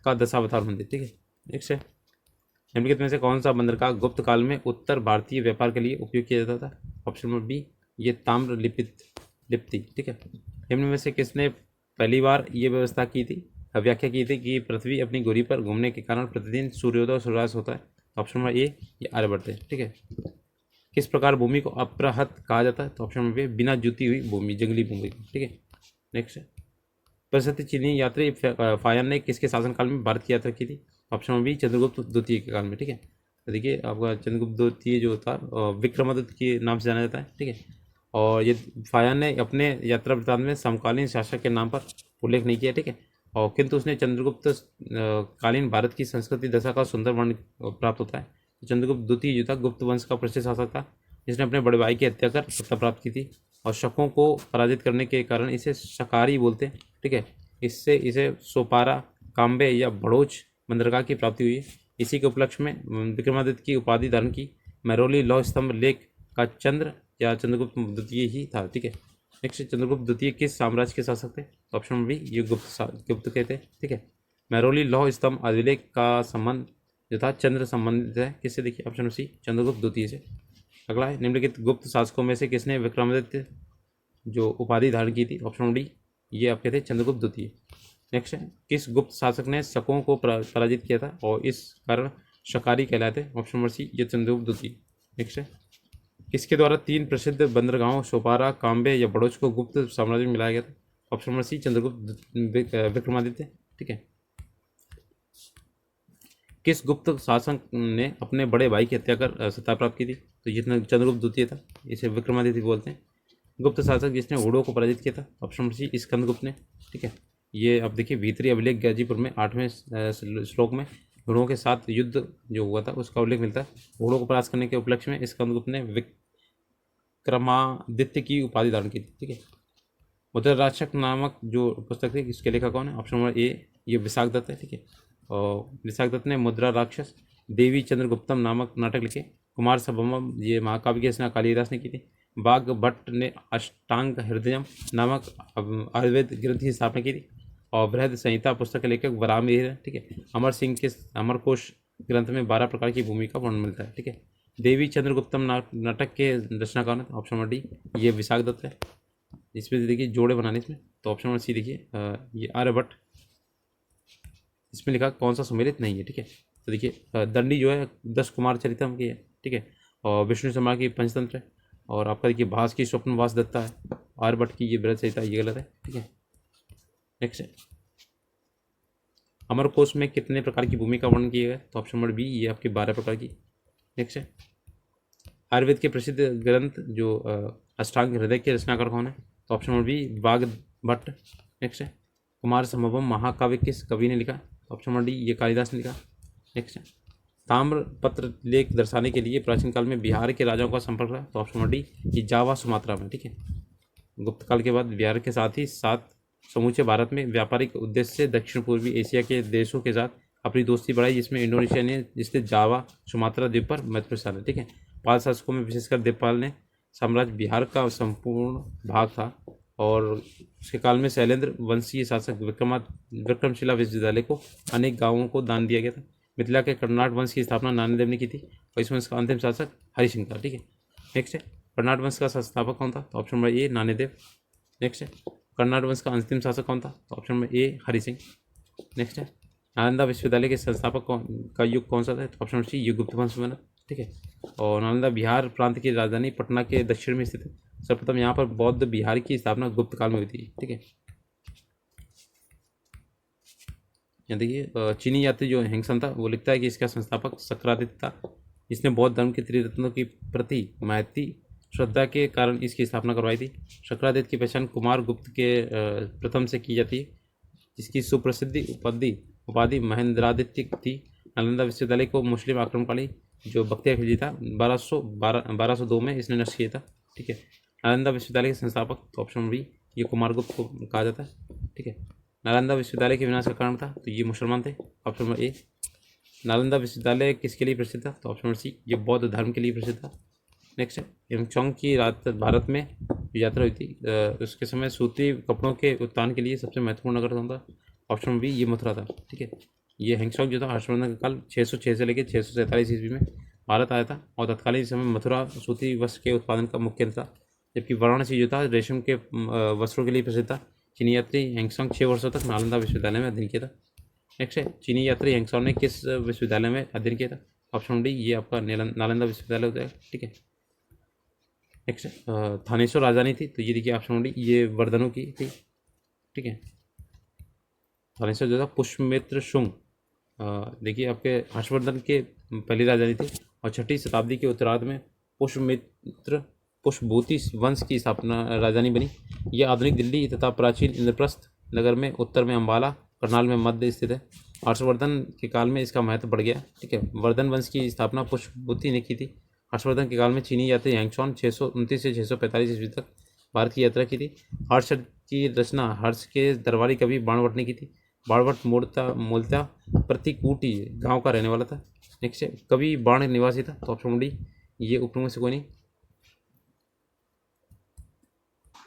का दशावतार मंदिर। ठीक है। नेक्स्ट है, निम्नलिखित में से कौन सा बंदरगाह गुप्त काल में उत्तर भारतीय व्यापार के लिए उपयोग किया जाता था? ऑप्शन नंबर बी, ये ताम्र लिप्ति। ठीक है। निम्न में से किसने पहली बार ये व्यवस्था की थी, व्याख्या की थी कि पृथ्वी अपनी धुरी पर घूमने के कारण प्रतिदिन सूर्योदय और सूर्यास्त होता है? ऑप्शन नंबर ए, ये आर्यभट्ट है। ठीक है। किस प्रकार भूमि को अपराहत कहा जाता है? तो ऑप्शन नंबर बी, बिना जुती हुई भूमि, जंगली भूमि। ठीक है। नेक्स्ट है, प्रसिद्ध चीनी यात्री फायन ने किसके शासनकाल में भारत की यात्रा की थी? ऑप्शन नंबर बी, चंद्रगुप्त द्वितीय के काल में। ठीक है। तो देखिए आपका चंद्रगुप्त द्वितीय जो था विक्रमादित्य के नाम से जाना जाता है, ठीक है। और ये फायान ने अपने यात्रा वृत्तांत में समकालीन शासक के नाम पर उल्लेख नहीं किया, ठीक है। और किंतु उसने चंद्रगुप्त कालीन भारत की संस्कृति दशा का सुंदर वर्णन प्राप्त होता है। तो चंद्रगुप्त द्वितीय जो था गुप्त वंश का प्रसिद्ध शासक था, जिसने अपने बड़े भाई की हत्या कर सत्ता प्राप्त की थी। और शकों को पराजित करने के कारण इसे शकारी बोलते हैं, ठीक है। इससे इसे सोपारा, काम्बे या भड़ोच बंदरगाह की प्राप्ति हुई है। इसी के उपलक्ष्य में विक्रमादित्य की उपाधि धारण की। मैरोली लौह स्तंभ लेख का चंद्र या चंद्रगुप्त द्वितीय ही था, ठीक है। नेक्स्ट, चंद्रगुप्त द्वितीय किस साम्राज्य के शासक थे? ऑप्शन बी, ये गुप्त के थे, ठीक है। मैरोली लौह स्तंभ अभिलेख का संबंध जो था चंद्र संबंधित है, किससे? देखिए ऑप्शन सी, चंद्रगुप्त द्वितीय से। अगला है, निम्नलिखित गुप्त शासकों में से किसने विक्रमादित्य जो उपाधि धारण की थी? ऑप्शन डी, ये आपके थे चंद्रगुप्त द्वितीय। नेक्स्ट है, किस गुप्त शासक ने शकों को पराजित किया था और इस कारण शकारी कहलाते? ऑप्शन नंबर सी, ये चंद्रगुप्त द्वितीय। नेक्स्ट है, किसके द्वारा 3 प्रसिद्ध बंदरगाहों सोपारा, काम्बे या बड़ोच को गुप्त साम्राज्य में मिलाया गया था? Option number C, Chandragupta Vikramaditya, ठीक है। किस गुप्त शासक ने अपने बड़े भाई की हत्या कर सत्ता प्राप्त की थी? तो ये चंद्रगुप्त द्वितीय था, इसे विक्रमादित्य बोलते हैं। गुप्त शासक जिसने हुड़ों को पराजित किया था? ऑप्शन नंबर सी, स्कंदगुप्त ने, ठीक है। ये अब देखिए भीतरी अभिलेख गाजीपुर में 8वें श्लोक में हुड़ों के साथ युद्ध जो हुआ था उसका उल्लेख मिलता है। हुड़ों को परास्त करने के उपलक्ष्य में स्कंदगुप्त ने विक्रमादित्य की उपाधि धारण की थी, ठीक है। मुद्राराक्षक नामक जो पुस्तक थी इसके लेखक कौन है? ऑप्शन नंबर ए, ये विशाख दत्त है, ठीक है। और विशाख दत्त ने मुद्रा राक्षस, देवी चंद्रगुप्तम नामक नाटक लिखे। कुमार संभवम, ये महाकाव्य की रचना कालिदास ने की थी। बाघ भट्ट ने अष्टांग हृदयम नामक आयुर्वेद ग्रंथ की स्थापना की थी। और बृहद संहिता पुस्तक के लेखक वराहमिहिर है, ठीक है। अमर सिंह के अमरकोश ग्रंथ में 12 प्रकार की भूमि का वर्णन मिलता है, ठीक है। देवी चंद्रगुप्तम नाटक के रचनाकार है, ऑप्शन नंबर डी, ये विशाख दत्त है। इसमें देखिए जोड़े बनाने इसमें, तो ऑप्शन नंबर सी देखिए ये आर्यभट्ट। इसमें लिखा कौन सा सुमेलित नहीं है, ठीक है। तो देखिए दंडी जो है 10 कुमार चरितम की है, ठीक है। और विष्णु शर्मा की पंचतंत्र है। और आपका देखिए भास की स्वप्नवास दत्ता है। आर्यभट्ट की ये बृहद संहिता, ये गलत है, ठीक है। नेक्स्ट है, अमरकोश में कितने प्रकार की भूमि का वर्णन किया गया? तो ऑप्शन नंबर बी, ये आपके 12 प्रकार की। नेक्स्ट है, आयुर्वेद के प्रसिद्ध ग्रंथ जो अष्टांग हृदय के रचनाकार कौन है? तो ऑप्शन नंबर बी, बाघ भट्ट। नेक्स्ट है, कुमार संभवम महाकाव्य किस कवि ने लिखा? ऑप्शन नंबर डी, ये कालिदास ने लिखा। नेक्स्ट है, ताम्रपत्र लेख दर्शाने के लिए प्राचीन काल में बिहार के राजाओं का संपर्क रहा? तो ऑप्शन नंबर डी, ये जावा सुमात्रा में, ठीक है। गुप्त काल के बाद बिहार के साथ ही साथ समूचे भारत में व्यापारिक उद्देश्य से दक्षिण पूर्वी एशिया के देशों के साथ अपनी दोस्ती बढ़ाई, जिसमें इंडोनेशिया ने जिससे जावा सुमात्रा द्वीप पर महत्वपूर्ण स्थान है, ठीक है। पाल शासकों में विशेषकर देवपाल ने साम्राज्य बिहार का संपूर्ण भाग था। और उसके काल में शैलेंद्र वंशीय शासक विक्रमशिला विश्वविद्यालय को अनेक गांवों को दान दिया गया था। मिथिला के कर्नाट वंश की स्थापना नानीदेव ने की थी और इस वंश का अंतिम शासक हरि सिंह था, ठीक है। नेक्स्ट है, कर्नाट वंश का संस्थापक कौन था? तो ऑप्शन नंबर ए, नानीदेव। नेक्स्ट है, कर्नाट वंश का अंतिम शासक कौन था? तो option number A, Hari Singh. Next है, नालंदा विश्वविद्यालय के संस्थापक का युग कौन सा था? तो ऑप्शन नंबर सी, ये गुप्त वंश में, ठीक है। और नालंदा बिहार प्रांत की राजधानी पटना के दक्षिण में स्थित है। सर्वप्रथम यहाँ पर बौद्ध बिहार की स्थापना गुप्त काल में हुई थी, ठीक है। यहाँ देखिए चीनी यात्री जो हेंगसन था वो लिखता है कि इसका संस्थापक शक्रादित्य था, जिसने बौद्ध धर्म के त्रिरत्नों की प्रति महती श्रद्धा के कारण इसकी स्थापना करवाई थी। शक्रादित्य की पहचान कुमार गुप्त के प्रथम से की जाती है, जिसकी सुप्रसिद्धि उपाधि महेंद्रादित्य थी। नालंदा विश्वविद्यालय को मुस्लिम आक्रमणकारी जो बख्तियार खिलजी था 1202 में इसने नष्ट किया था, ठीक है। नालंदा विश्वविद्यालय के संस्थापक, तो ऑप्शन बी, ये कुमारगुप्त को कहा जाता है, ठीक है। नालंदा विश्वविद्यालय के विनाश का कारण था? तो ये मुसलमान थे, ऑप्शन नंबर ए। नालंदा विश्वविद्यालय किसके लिए प्रसिद्ध था? तो ऑप्शन नंबर सी, ये बौद्ध धर्म के लिए प्रसिद्ध था। नेक्स्ट है, हिमचोंग की रात भारत में यात्रा हुई थी, उसके समय सूती कपड़ों के उत्थान के लिए सबसे महत्वपूर्ण नगर कौन था? ऑप्शन नंबर बी, ये मथुरा था, ठीक है। ये हिमचोंग जो था हर्षवर्धन का काल 606 से लेकर 647 ईस्वी में भारत आया था और तत्कालीन समय मथुरा सूती वस्त्र के उत्पादन का मुख्य केंद्र था, जबकि वाराणसी जो था रेशम के वस्त्रों के लिए प्रसिद्ध था। चीनी यात्री हेंगसोंग 6 वर्षों तक नालंदा विश्वविद्यालय में अध्ययन किया था। नेक्स्ट है, चीनी यात्री हेंगसोंग ने किस विश्वविद्यालय में अध्ययन किया था? ऑप्शन डी, ये आपका नालंदा विश्वविद्यालय होता है, ठीक है। नेक्स्ट थानेश्वर राजधानी थी, तो ये देखिए ऑप्शन डी, ये वर्धनों की थी, ठीक है। थानेश्वर जो था पुष्पमित्र शुंग देखिए आपके हर्षवर्धन के पहली राजधानी थी और 6वीं शताब्दी के उत्तरार्ध में पुष्यमित्र पुष्यभूति वंश की स्थापना राजधानी बनी। यह आधुनिक दिल्ली तथा प्राचीन इंद्रप्रस्थ नगर में उत्तर में अम्बाला करनाल में मध्य स्थित है। हर्षवर्धन के काल में इसका महत्व बढ़ गया। ठीक है, वर्धन वंश की स्थापना पुष्यभूति ने की थी। हर्षवर्धन के काल में चीनी यात्री यांगचौन 629 से 645 ईस्वी तक भारत की यात्रा की थी। हर्ष की रचना हर्ष के दरबारी कवि बाणभट्ट ने की थी। बाणभट्ट मूलतः प्रतिकूटी गांव का रहने वाला था। नेक्स्ट है, कवि बाण निवासी था, तो ऑप्शन डी ये उपरों में से कोई नहीं।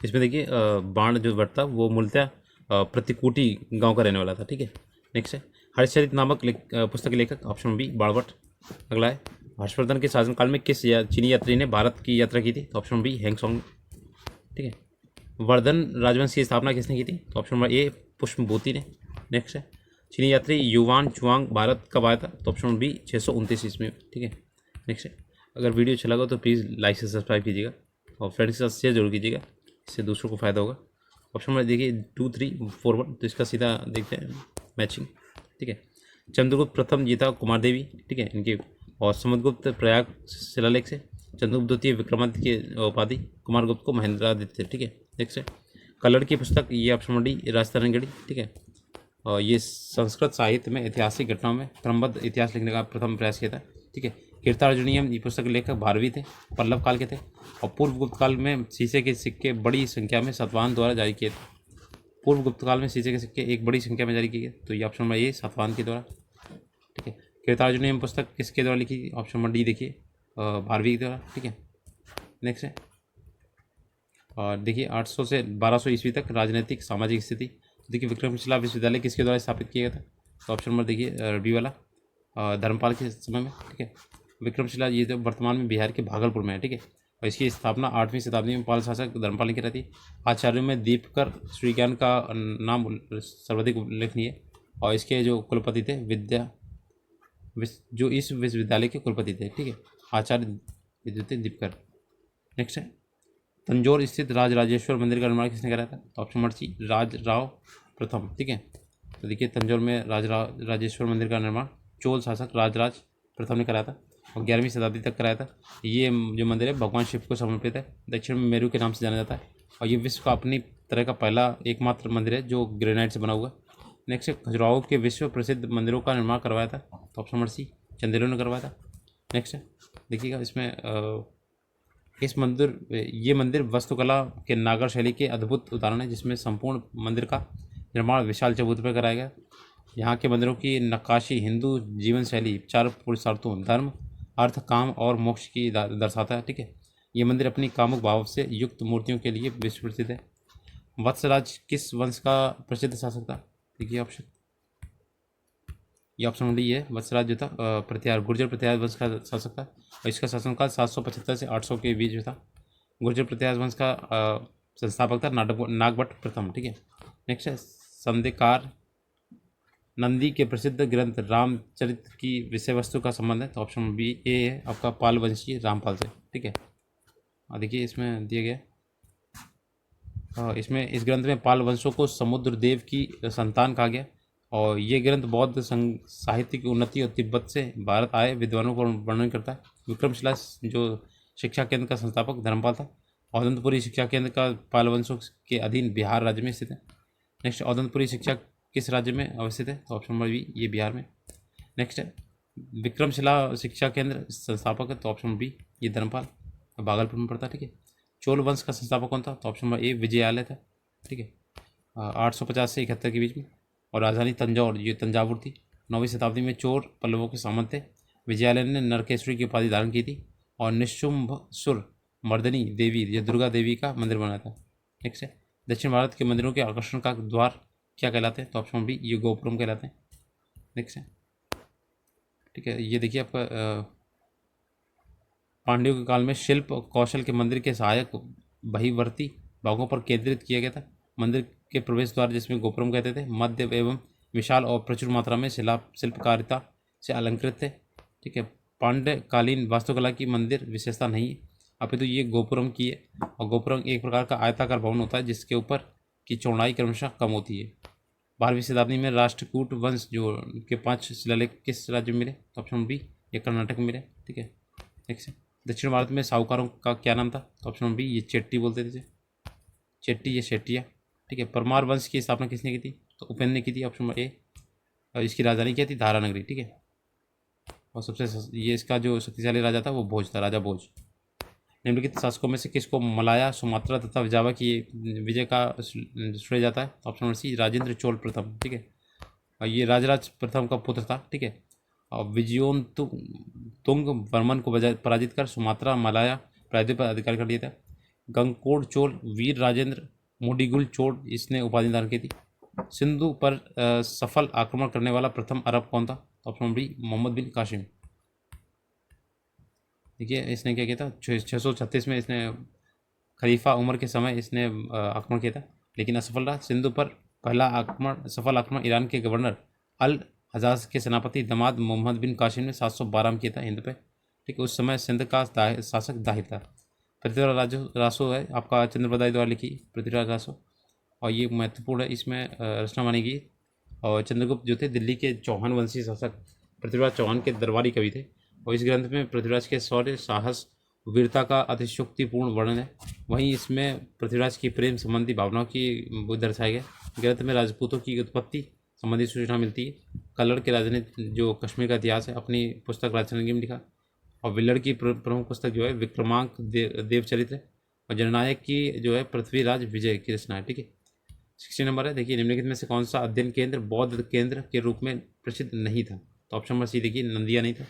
इसमें देखिए बाण जो भट्ट था वो मूलतः प्रतिकूटी गांव का रहने वाला था। ठीक है, नेक्स्ट है, हर्षचरित नामक पुस्तक के लेखक, ऑप्शन बी बाणभट्ट। अगला है, हर्षवर्धन के शासनकाल में किस चीनी यात्री ने भारत की यात्रा की थी, तो ऑप्शन बी हैंगसोंग। ठीक है, वर्धन राजवंश की स्थापना किसने की थी, तो ऑप्शन नंबर ए पुष्पभूति ने। नेक्स्ट है, चीनी यात्री युवान चुआंग भारत कब आया था, तो ऑप्शन बी 629 ईस्वी में। ठीक है, नेक्स्ट है, अगर वीडियो अच्छा लगा तो प्लीज़ लाइक से सब्सक्राइब कीजिएगा और फ्रेंड्स के साथ शेयर जरूर कीजिएगा, इससे दूसरों को फायदा होगा। ऑप्शन नंबर देखिए 2, 3, 4, 1, तो इसका सीधा देखते हैं मैचिंग। ठीक है, चंद्रगुप्त प्रथम ये था कुमार देवी। ठीक है, इनके और समुद्रगुप्त प्रयाग शिलालेख से। चंद्रगुप्त द्वितीय विक्रमादित्य की उपाधि, कुमारगुप्त को महेंद्रादित्य। ठीक है, नेक्स्ट है, कल्लड़ की पुस्तक, ये ऑप्शन नंबर डी राजतरंगिणी। ठीक है, और ये संस्कृत साहित्य में ऐतिहासिक घटनाओं में क्रमबद्ध इतिहास लिखने का प्रथम प्रयास किया था। ठीक है, कीर्तार्जुनीयम ये पुस्तक के लेखक भारवी थे, पल्लव काल के थे और पूर्व गुप्त काल में शीशे के सिक्के बड़ी संख्या में सातवाहन द्वारा जारी किए थे। पूर्व गुप्त काल में शीशे के सिक्के एक बड़ी संख्या में जारी किए गए, तो ये ऑप्शन नंबर ए सातवाहन के द्वारा। ठीक है, कीर्तार्जुनीयम पुस्तक किसके द्वारा लिखी, ऑप्शन नंबर डी देखिए भारवी के द्वारा। ठीक है, नेक्स्ट है, और देखिए 800 से 1200 ईस्वी तक राजनीतिक सामाजिक स्थिति। देखिए विक्रमशिला विश्वविद्यालय किसके द्वारा स्थापित किया गया था, तो ऑप्शन नंबर देखिए रबी वाला धर्मपाल के समय में। ठीक है, विक्रमशिला ये तो वर्तमान में बिहार के भागलपुर में है। ठीक है, और इसकी स्थापना 8वीं शताब्दी में पाल शासक धर्मपाल ने की रहती। आचार्यों में दीपकर श्रीज्ञान का नाम सर्वाधिक उल्लेखनीय है और इसके जो कुलपति थे जो इस विश्वविद्यालय के कुलपति थे। ठीक है, आचार्य जो थे दीपकर। नेक्स्ट है, तंजौर स्थित राजराजेश्वर मंदिर का निर्माण किसने कराया था, तो ऑप्शन नंबर सी राजराव प्रथम। ठीक है, तो देखिए तंजौर में राजराजेश्वर मंदिर का निर्माण चोल शासक राजराज प्रथम ने कराया था और 11वीं शताब्दी तक कराया था। ये जो मंदिर है भगवान शिव को समर्पित है, दक्षिण में मेरू के नाम से जाना जाता है और ये विश्व का अपनी तरह का पहला एकमात्र मंदिर है जो ग्रेनाइट से बना हुआ है। नेक्स्ट, खजुराहो के विश्व प्रसिद्ध मंदिरों का निर्माण करवाया था, तो ऑप्शन नंबर सी चंदेलों ने करवाया था। नेक्स्ट देखिएगा इसमें ये मंदिर वास्तुकला के नागर शैली के अद्भुत उदाहरण है, जिसमें संपूर्ण मंदिर का निर्माण विशाल चबूतरे पर कराया गया। यहाँ के मंदिरों की नक्काशी हिंदू जीवन शैली, 4 पुरुषार्थों धर्म अर्थ काम और मोक्ष की दर्शाता है। ठीक है, ये मंदिर अपनी कामुक भाव से युक्त मूर्तियों के लिए विश्व प्रसिद्ध है। वत्सराज किस वंश का प्रसिद्ध शासक था, देखिए ऑप्शन, ये ऑप्शन डी है वत्सराज जो था प्रत्यार गुर्जर प्रत्यार वंश का शासक था और इसका शासनकाल 775 से 800 के बीच में था। गुर्जर प्रत्यार वंश का संस्थापक था नागभट्ट प्रथम। ठीक है, नेक्स्ट है, संदेकार नंदी के प्रसिद्ध ग्रंथ रामचरित की विषय वस्तु का संबंध है, तो ऑप्शन बी ए है आपका पाल वंशी रामपाल से। ठीक है, देखिए इसमें दिया गया इसमें इस ग्रंथ में पाल वंशों को समुद्र देव की संतान कहा गया और ये ग्रंथ बौद्ध साहित्य की उन्नति और तिब्बत से भारत आए विद्वानों को वर्णन करता है। विक्रमशिला जो शिक्षा केंद्र का संस्थापक धर्मपाल था। औदंतपुरी शिक्षा केंद्र का पाल वंशों के अधीन बिहार राज्य में स्थित है। नेक्स्ट, औदंतपुरी शिक्षा किस राज्य में अवस्थित है, तो ऑप्शन नंबर बी ये बिहार में। नेक्स्ट है, विक्रमशिला शिक्षा केंद्र संस्थापक है, तो ऑप्शन बी ये धर्मपाल भागलपुर में पड़ता है। ठीक है, चोल वंश का संस्थापक कौन था, तो ऑप्शन नंबर ए विजयालय था। ठीक है, 850 से 71 के बीच में और राजधानी तंजौर ये तंजावुर थी। 9वीं शताब्दी में चोर पल्लवों के सामंत थे। विजयालय ने नरकेश्वरी की उपाधि धारण की थी और निशुंभसुर मर्दनी देवी या दुर्गा देवी का मंदिर बनाया था। नेक्स्ट है, दक्षिण भारत के मंदिरों के आकर्षण का द्वार क्या कहलाते हैं, तो ऑप्शन बी ये गोपुरम कहलाते हैं। नेक्स्ट है, ठीक है, ये देखिए आपका पांड्यों के काल में शिल्प कौशल के मंदिर के सहायक बहिवर्ती भागों पर केंद्रित किया गया था। मंदिर के प्रवेश द्वार जिसमें गोपुरम कहते थे मध्य एवं विशाल और प्रचुर मात्रा में शिल्पकारिता से अलंकृत थे। ठीक है, पांड्यकालीन वास्तुकला की मंदिर विशेषता नहीं है, अपितु ये गोपुरम की है और गोपुरम एक प्रकार का आयताकार भवन होता है जिसके ऊपर की चौड़ाई क्रमशः कम होती है। 12वीं शताब्दी में राष्ट्रकूट वंश जो के 5 शिलालेख किस राज्य में मिले? तो ऑप्शन बी, ये कर्नाटक में मिले। ठीक है, नेक्स्ट। दक्षिण भारत में साहूकारों का क्या नाम था? तो ऑप्शन बी, ये चेट्टी बोलते थे, चेट्टी या शेट्टिया। ठीक है, परमार वंश की स्थापना किसने की थी? तो उपेंद्र ने की थी, ऑप्शन ए। और इसकी राजधानी क्या थी? धारानगरी। ठीक है, और सबसे ये इसका जो शक्तिशाली राजा था वो भोज था, राजा भोज। निम्नलिखित शासकों में से किसको मलाया, सुमात्रा तथा जावा की विजय का श्रेय जाता है? Option number C, Rajendra Chola प्रथम। ठीक है, और ये राजराज प्रथम का पुत्र था। ठीक है, और विजयोन तुंग वर्मन को पराजित कर सुमात्रा मलाया प्रायद्वीप पर अधिकार कर लिया था। गंगकोड चोल, वीर राजेंद्र, मुडिगुल चोल इसने उपाधि धारण की थी। सिंधु पर सफल आक्रमण करने वाला प्रथम अरब कौन था? ऑप्शन बी, मोहम्मद बिन कासिम। देखिए इसने क्या किया था, 636 में इसने खलीफा उमर के समय इसने आक्रमण किया था, लेकिन असफल रहा। सिंधु पर पहला आक्रमण, सफल आक्रमण ईरान के गवर्नर अल हजाज के सेनापति दमाद मोहम्मद बिन कासिम ने 712 में किया था हिंद पे। ठीक है, उस समय सिंध का शासक दाहिर था। पृथ्वीराज रासो है आपका, चंद्रप्रदाय द्वारा लिखी पृथ्वीराज रासो, और ये महत्वपूर्ण है, इसमें रचना मानी गई। और चंद्रगुप्त जो थे दिल्ली के चौहान वंशी शासक पृथ्वीराज चौहान के दरबारी कवि थे, और इस ग्रंथ में पृथ्वीराज के शौर्य, साहस, वीरता का अतिशयोक्तिपूर्ण वर्णन है। वहीं इसमें पृथ्वीराज की प्रेम संबंधी भावनाओं की वो दर्शाया गया। ग्रंथ में राजपूतों की उत्पत्ति संबंधी सूचना मिलती है। कल्लड़ के राजनीति जो कश्मीर का इतिहास है अपनी पुस्तक राजरंगी में लिखा। और विल्लड़ की प्रमुख पुस्तक जो है विक्रमांक देवचरित्र, और जननायक की जो है पृथ्वीराज विजय की रचना है। ठीक है, 60 नंबर है। देखिए निम्नलिखित में से कौन सा अध्ययन केंद्र बौद्ध केंद्र के रूप में प्रसिद्ध नहीं था? तो ऑप्शन नंबर सी देखिए, नंदिया नहीं था।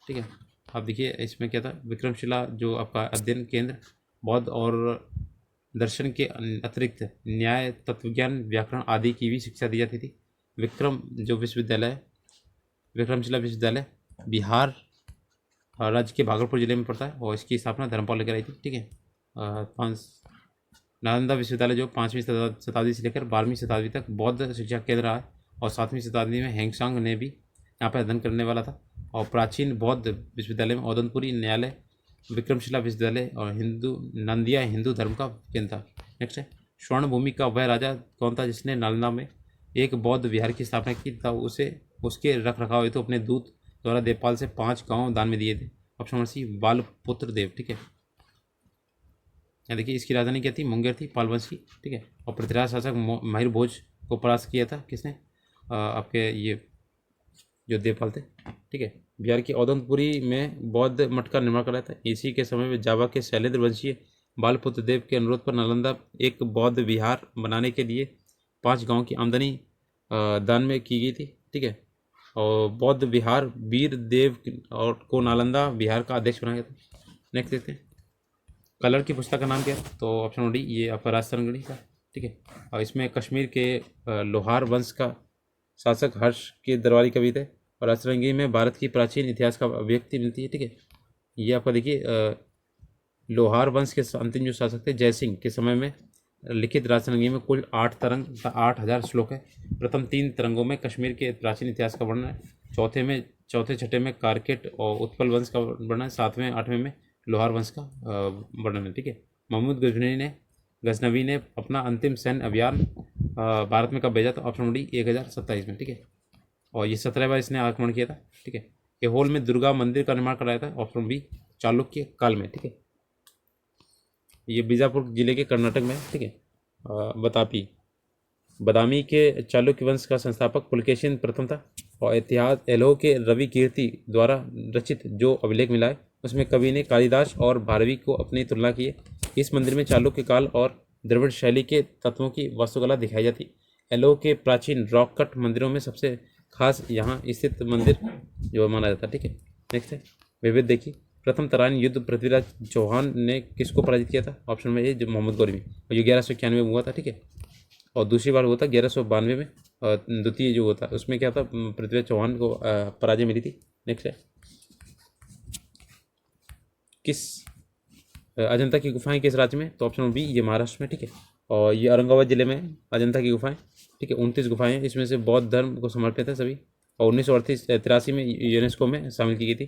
ठीक है, अब देखिए इसमें क्या था, विक्रमशिला जो आपका अध्ययन केंद्र बौद्ध और दर्शन के अतिरिक्त न्याय, तत्वज्ञान, व्याकरण आदि की भी शिक्षा दी जाती थी। विक्रम जो विश्वविद्यालय है, विक्रमशिला विश्वविद्यालय बिहार राज्य के भागलपुर जिले में पड़ता है, और इसकी स्थापना धर्मपाल ने कराई थी। ठीक है, नालंदा विश्वविद्यालय जो 5वीं शताब्दी से लेकर 12वीं शताब्दी तक बौद्ध शिक्षा केंद्र रहा है, और 7वीं शताब्दी में हैंगसांग ने भी यहाँ पर अध्ययन करने वाला था। और प्राचीन बौद्ध विश्वविद्यालय में औदनपुरी न्यायालय, विक्रमशिला विश्वविद्यालय और हिंदू नंदिया हिंदू धर्म का केंद्र था। नेक्स्ट है, स्वर्ण भूमि का वह राजा कौन था जिसने नालंदा में एक बौद्ध विहार की स्थापना की था? उसे उसके रख रखाव हेतु अपने दूत द्वारा देवपाल से 5 गांव दान में दिए थे। ऑप्शन नंबर सी, बालपुत्र देव। ठीक है, यहाँ देखिए इसकी राजधानी क्या थी? मुंगेर थी, पाल वंश की। ठीक है, और पृथ्वीराज शासक माहिर भोज को परास्त किया था किसने? आपके ये जो देवपाल थे। ठीक है, बिहार की औदनपुरी में बौद्ध मठ का निर्माण कराया था। इसी के समय में जावा के शैलेंद्र वंशीय बालपुत्र देव के अनुरोध पर नालंदा एक बौद्ध विहार बनाने के लिए 5 गांव की आमदनी दान में की गई थी। ठीक है, और बौद्ध विहार वीर देव और को नालंदा बिहार का अध्यक्ष बनाया गया था। नेक्स्ट देखते हैं, कलर की पुस्तक का नाम क्या है? तो ऑप्शन डी, ये आपका राजतरंगिणी का। ठीक है, और इसमें कश्मीर के लोहार वंश का शासक हर्ष के दरबारी कवि थे, और राजतरंगी में भारत की प्राचीन इतिहास का अभिव्यक्ति मिलती है। ठीक है, ये आपका देखिए लोहार वंश के अंतिम जो शासक थे जयसिंह के समय में लिखित राजतरंगी में कुल 8 तरंग 8000 श्लोक है। प्रथम 3 तरंगों में कश्मीर के प्राचीन इतिहास का वर्णन है, चौथे छठे में कारकेट और उत्पल वंश का वर्णन है, 7वें 8वें में लोहार वंश का वर्णन है। ठीक है, महमूद गजनवी ने अपना अंतिम सैन्य अभियान भारत में कब भेजा? तो ऑप्शन डी, 1027 में। ठीक है, और ये 17 बार इसने आक्रमण किया था। ठीक है, एहोल में दुर्गा मंदिर का निर्माण कराया था, ऑप्शन बी, चालुक्य काल में। ठीक है, ये बीजापुर जिले के कर्नाटक में है। ठीक है, बतापी बदामी के चालुक्य वंश का संस्थापक पुलकेशिन प्रथम था, और इतिहास एलोह के रवि कीर्ति द्वारा रचित जो अभिलेख मिला है उसमें कवि ने कालिदास और भारवी को अपनी तुलना की है। इस मंदिर में चालुक्य काल और द्रविड़ शैली के तत्वों की वास्तुकला दिखाई जाती है। एलोह के प्राचीन रॉक कट मंदिरों में सबसे खास यहाँ स्थित मंदिर जो माना जाता है। ठीक है, नेक्स्ट है विविध देखिए, प्रथम तराइन युद्ध पृथ्वीराज चौहान ने किसको पराजित किया था? ऑप्शन में ये जो मोहम्मद गौरी में, और ये 1191 में हुआ था। ठीक है, और दूसरी बार हुआ था 1192 में, और द्वितीय जो हुआ था उसमें क्या था, पृथ्वीराज चौहान को पराजय मिली थी। नेक्स्ट है, किस अजंता की गुफाएं किस राज्य में? तो ऑप्शन बी, ये महाराष्ट्र में। ठीक है, और ये औरंगाबाद जिले में अजंता की गुफाएं। ठीक है, 29 गुफाएं हैं, इसमें से बौद्ध धर्म को समर्पित है सभी, और 1983 में यूनेस्को में शामिल की गई थी।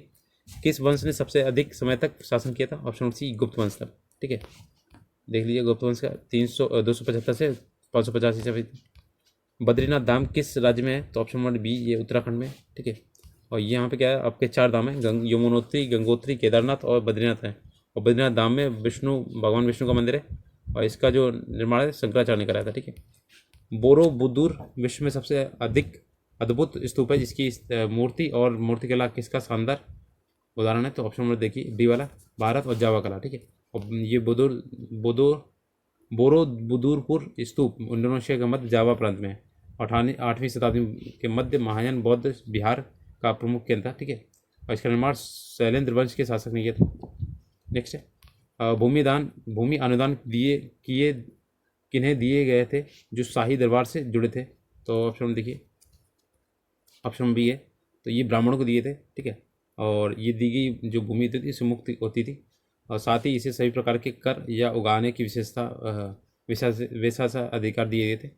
किस वंश ने सबसे अधिक समय तक शासन किया था? ऑप्शन सी, गुप्त वंश था। ठीक है, देख लीजिए गुप्त वंश का 275 से 585 ईस्वी। बद्रीनाथ धाम किस राज्य में है? तो ऑप्शन नंबर बी ये उत्तराखंड में, ठीक है। और यहाँ पे क्या है, आपके 4 धाम है, यमुनोत्री, गंगोत्री, केदारनाथ और बद्रीनाथ है। और बद्रीनाथ धाम में भगवान विष्णु का मंदिर है, और इसका जो निर्माण है शंकराचार्य ने कराया था, ठीक है। बोरोबुदुर विश्व में सबसे अधिक अद्भुत स्तूप है, जिसकी मूर्ति और मूर्तिकला किसका शानदार उदाहरण है? तो ऑप्शन नंबर देखिए बी वाला, भारत और जावा कला, ठीक है। और ये बोरोबुदुरपुर स्तूप इंडोनेशिया के मध्य जावा प्रांत में है। 8वीं शताब्दी के मध्य महायान बौद्ध बिहार का प्रमुख केंद्र था, ठीक है। और इसका निर्माण शैलेंद्र वंश के शासक ने किया था। नेक्स्ट है भूमि अनुदान किन्हें दिए गए थे जो शाही दरबार से जुड़े थे? तो ऑप्शन देखिए, ऑप्शन बी है, तो ये ब्राह्मणों को दिए थे, ठीक है। और ये दी गई जो भूमि होती थी इससे मुक्त होती थी, और साथ ही इसे सभी प्रकार के कर या उगाने की विशेषाधिकार अधिकार दिए गए थे।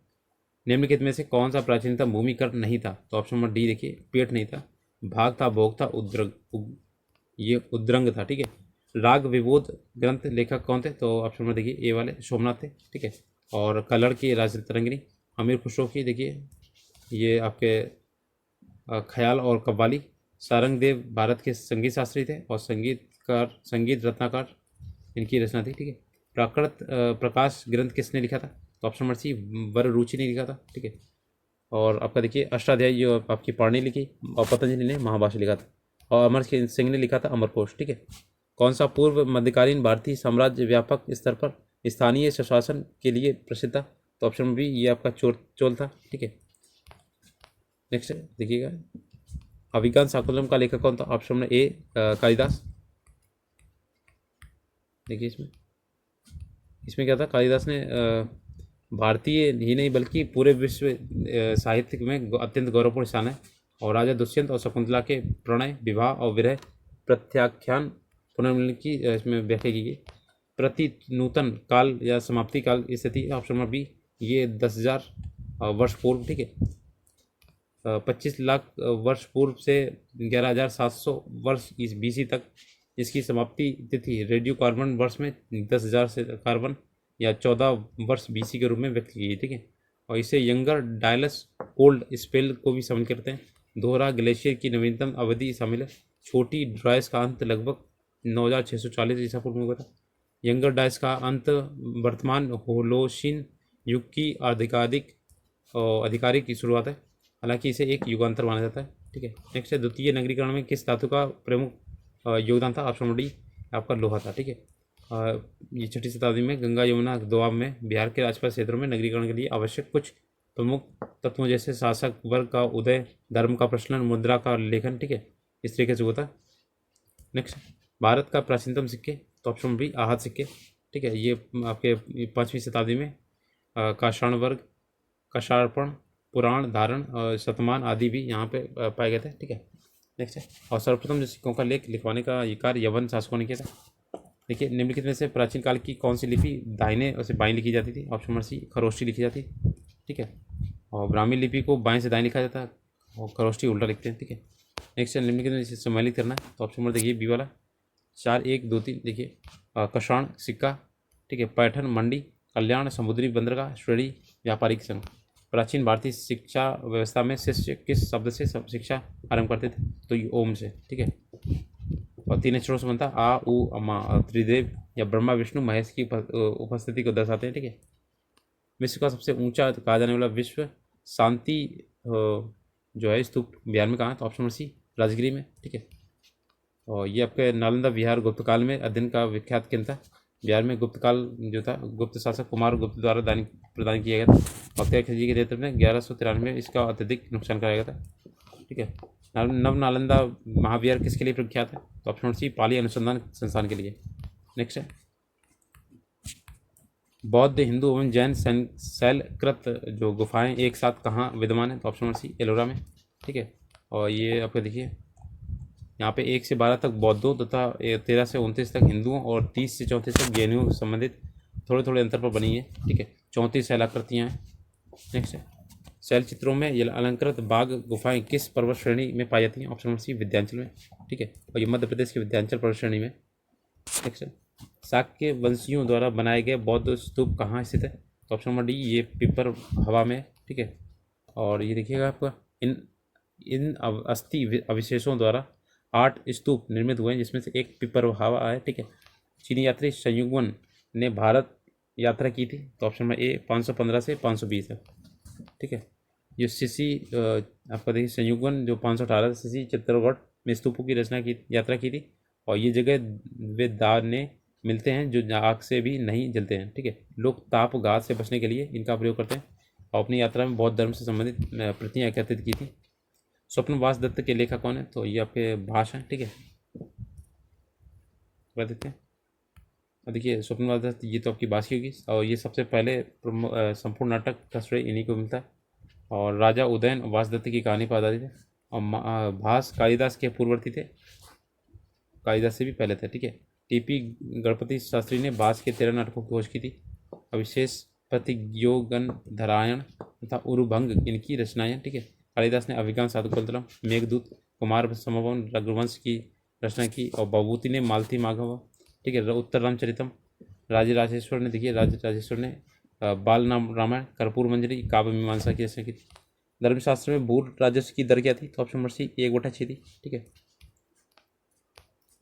निम्नलिखित में से कौन सा प्राचीनतम भूमि कर नहीं था? तो ऑप्शन नंबर डी देखिए, पेट नहीं था, भाग था, भोग था, ये उद्रंग था, ठीक है। राग विबोध ग्रंथ लेखक कौन थे? तो ऑप्शन नंबर देखिए ए वाले सोमनाथ थे, ठीक है। और कलड़ की राजतरंगिणी अमीर खुसरो की देखिए, ये आपके ख्याल और कव्वाली। सारंगदेव भारत के संगीत शास्त्री थे और संगीत रत्नाकर इनकी रचना थी, ठीक है। प्राकृत प्रकाश ग्रंथ किसने लिखा था? तो ऑप्शन नंबर सी वर रुचि ने लिखा था, ठीक है। और आपका देखिए अष्टाध्यायी जो आपकी पारणी लिखी, और पतंजलि ने महाभाष्य लिखा था, और अमर सिंह ने लिखा था अमरकोश, ठीक है। कौन सा पूर्व मध्यकालीन भारतीय साम्राज्य व्यापक स्तर पर स्थानीय स्वशासन के लिए प्रसिद्ध था? तो ऑप्शन बी ये आपका चोल था, ठीक है। नेक्स्ट देखिएगा, अभिज्ञान शाकुंतलम का लेखक कौन था? Option number A Kalidas. देखिए इसमें क्या था, कालिदास ने भारतीय ही नहीं बल्कि पूरे विश्व साहित्य में अत्यंत गौरवपूर्ण स्थान है, और राजा दुष्यंत और शकुंतला के प्रणय, विवाह और विरह, प्रत्याख्यान, पुनर्मिलन की इसमें व्याख्या की गई। प्रति नूतन काल या समाप्ति काल स्थिति, ऑप्शन नंबर बी ये 10,000 वर्ष पूर्व, ठीक है। 25 लाख वर्ष पूर्व से 11,700 वर्ष इस BC तक इसकी समाप्ति तिथि रेडियो कार्बन वर्ष में 10,000 से कार्बन या 14 वर्ष BC के रूप में व्यक्त की गई, ठीक है। और इसे यंगर डायलस कोल्ड स्पेल को भी शामिल करते हैं। दोहरा ग्लेशियर की नवीनतम अवधि शामिल है। छोटी ड्राइस का अंत लगभग 9,640 ईसा पूर्व में हुआ था। यंगर डायस का अंत वर्तमान होलोशीन युग की आधिकारिक की शुरुआत है, हालांकि इसे एक युगांतर माना जाता है, ठीक है। नेक्स्ट है, द्वितीय नगरीकरण में किस धातु का प्रमुख योगदान था? ऑप्शन डी आपका लोहा था, ठीक है। ये 6वीं शताब्दी में गंगा यमुना दोआब में बिहार के आसपास क्षेत्रों में नगरीकरण के लिए आवश्यक कुछ प्रमुख तत्वों जैसे शासक वर्ग का उदय, धर्म का प्रचलन, मुद्रा का लेखन, ठीक है, इस तरीके से होता है। नेक्स्ट, भारत का प्राचीनतम सिक्के, तो ऑप्शन बी आहत सिक्के, ठीक है। ये आपके 5वीं शताब्दी में काषाण वर्ग, कषार्पण, पुराण धारण और शतमान आदि भी यहाँ पे पाए गए थे, ठीक है। नेक्स्ट है, और सर्वप्रथम जो सिक्कों का लेख लिखवाने का ये कार्य यवन शासकों ने किया था। देखिए निम्नलिखित में से प्राचीन काल की कौन सी लिपि दाहिने और से बाएं लिखी जाती थी? ऑप्शन नंबर सी खरोष्टी लिखी जाती, ठीक है। और ब्राह्मी लिपि को बाएं से दाएं लिखा जाता है, और खरोष्टी उल्टा लिखते हैं, ठीक है। नेक्स्ट है, निम्नलिखित में सम्मिलित करना है, तो ऑप्शन नंबर देखिए बी वाला 4, 1, 2, 3 देखिए, कषाण सिक्का, ठीक है, पैठन मंडी, कल्याण समुद्री बंदरगाह, श्रेणी व्यापारिक संघ। प्राचीन भारतीय शिक्षा व्यवस्था में शिष्य किस शब्द से शिक्षा आरंभ करते थे? तो ये ओम से, ठीक है। और 3 अक्षरों से बनता आ उ अमा, त्रिदेव या ब्रह्मा विष्णु महेश की उपस्थिति को दर्शाते हैं, ठीक है। विश्व का सबसे ऊंचा कहा जाने वाला विश्व शांति जो है स्तूप बिहार में कहाँ है? तो ऑप्शन नंबर सी राजगिरी में, ठीक है। और ये आपके नालंदा विहार गुप्त काल में अध्ययन का विख्यात केंद्र था। बिहार में गुप्त काल जो था गुप्त शासक कुमार गुप्त द्वारा प्रदान किया गया था। और खिलजी के नेतृत्व में 1193 में इसका अत्यधिक नुकसान कराया गया था, ठीक है। नव नालंदा महाविहार किसके लिए प्रख्यात है? तो ऑप्शन सी पाली अनुसंधान संस्थान के लिए। नेक्स्ट है, बौद्ध, हिंदू एवं जैन शैलकृत जो गुफाएं एक साथ कहाँ विद्यमान है? तो ऑप्शन नंबर सी एलोरा में, ठीक है। और ये आपको देखिए यहाँ पे 1 से 12 तक बौद्धों तथा 13 से 29 तक हिंदुओं और 30 से 34 तक जैनियों से संबंधित थोड़े थोड़े अंतर पर बनी है, ठीक है। 34 शैलाकृतियाँ हैं। नेक्स्ट है, शैल चित्रों में ये अलंकृत बाघ गुफाएं किस पर्वत श्रेणी में पाई जाती हैं? ऑप्शन नंबर सी विंध्याचल में, ठीक है। और ये मध्य प्रदेश के विंध्याचल पर्वत श्रेणी में। नेक्स्ट है, शाक्य वंशियों द्वारा बनाए गए बौद्ध स्तूप कहाँ स्थित है? तो ऑप्शन नंबर डी ये पिपर हवा में, ठीक है। और ये देखिएगा आपका इन इन अस्थि अवशेषों द्वारा 8 स्तूप निर्मित हुए हैं, जिसमें से एक पिपरहावा है। ठीक है, चीनी यात्री संयुग्मन ने भारत यात्रा की थी, तो ऑप्शन नंबर ए 515 से 520 है। ठीक है, ये सीसी आपका देखिए संयुग्मन जो 518 सीसी चित्तौड़गढ़ में स्तूपों की रचना की यात्रा की थी, और ये जगह वे दाने मिलते हैं जो आग से भी नहीं जलते हैं। ठीक है, लोग ताप घात से बचने के लिए इनका प्रयोग करते हैं, और अपनी यात्रा में बौद्ध धर्म से संबंधित प्रतियां एकत्रित की थी। स्वप्नवास दत्त के लेखक कौन है? तो ये आपके भाष हैं। ठीक है, बता देते हैं। और देखिए स्वप्नवास दत्त ये तो आपकी बात ही होगी, और ये सबसे पहले संपूर्ण नाटक का श्रेय इन्हीं को मिलता है। और राजा उदयन वासदत्त की कहानी पर आधारित है, और भास कालिदास के पूर्ववर्ती थे, कालिदास से भी पहले थे। ठीक है, टीपी गणपति शास्त्री ने भास के 13 नाटकों की खोज की थी। अविशेष प्रतियोगन धरायण तथा उरुभंग इनकी रचनाएं हैं। ठीक है, कालिदास ने अभिज्ञान साधुकुलतलम, मेघदूत, कुमार संभवन, रघुवंश की रचना की, और भभूति ने मालती माघव। ठीक है, उत्तर रामचरितम, राजराजेश्वर ने देखिए राजराजेश्वर ने बाल नाम रामायण, कर्पूर मंजरी, काव्य मीमांसा की रचना की थी। धर्मशास्त्र में भूल राजस्व की दर क्या थी? तो ऑप्शन नंबर सी 1/6 थी। ठीक है,